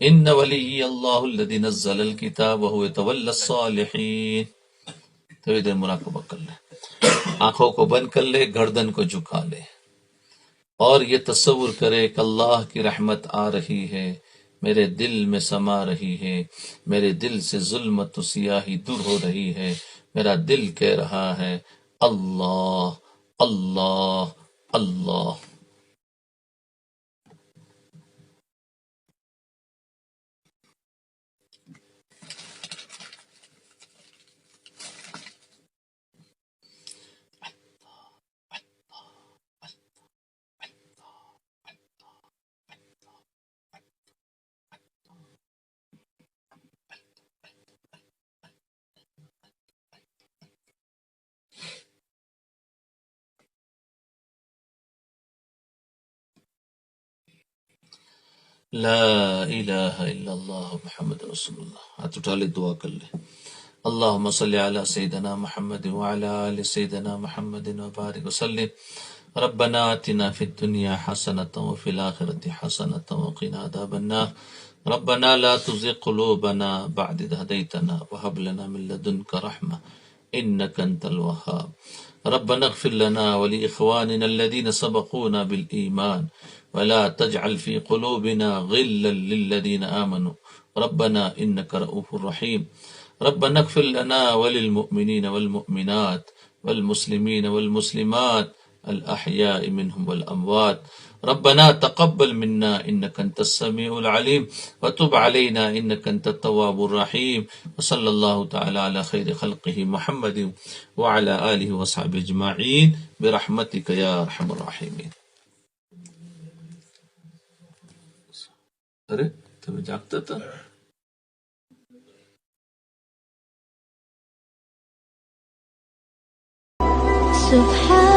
إن ولي الله الذي نزل الكتاب وهو يتولى الصالحين۔ تو ادھر مراقبہ کر لے، آنکھوں کو بند کر لے، گردن کو جھکا لے، اور یہ تصور کرے کہ اللہ کی رحمت آ رہی ہے، میرے دل میں سما رہی ہے، میرے دل سے ظلمت و سیاہی دور ہو رہی ہے، میرا دل کہہ رہا ہے اللہ اللہ اللہ۔ لا الہ الا اللہ محمد رسول اللہ۔ ہاتھ اٹھا لے، دعا کر لے۔ اللہم صلی علی سیدنا محمد وعلی آل سیدنا محمد وبارک وسلم۔ ربنا آتنا فی الدنیا حسنۃ وفی الآخرۃ حسنۃ وقنا عذاب النار۔ ربنا لا تزغ قلوبنا بعد إذ هديتنا وهب لنا من لدنك رحمة إنك أنت الوهاب. ربنا اغفر لنا ولإخواننا الذين سبقونا بالإيمان ولا تجعل في قلوبنا غلا للذين آمنوا ربنا إنك رؤوف رحيم. ربنا اغفر لنا وللمؤمنين والمؤمنات والمسلمين والمسلمات الأحياء منهم والأموات. ربنا تقبل منا إنك أنت السميع العليم وتب علينا إنك أنت التواب الرحيم. وصلى الله تعالى على خير خلقه محمد وعلى آله وصحبه أجمعين برحمتك يا أرحم الراحمين. ارے تمہیں جاگتا تھا؟ سبحان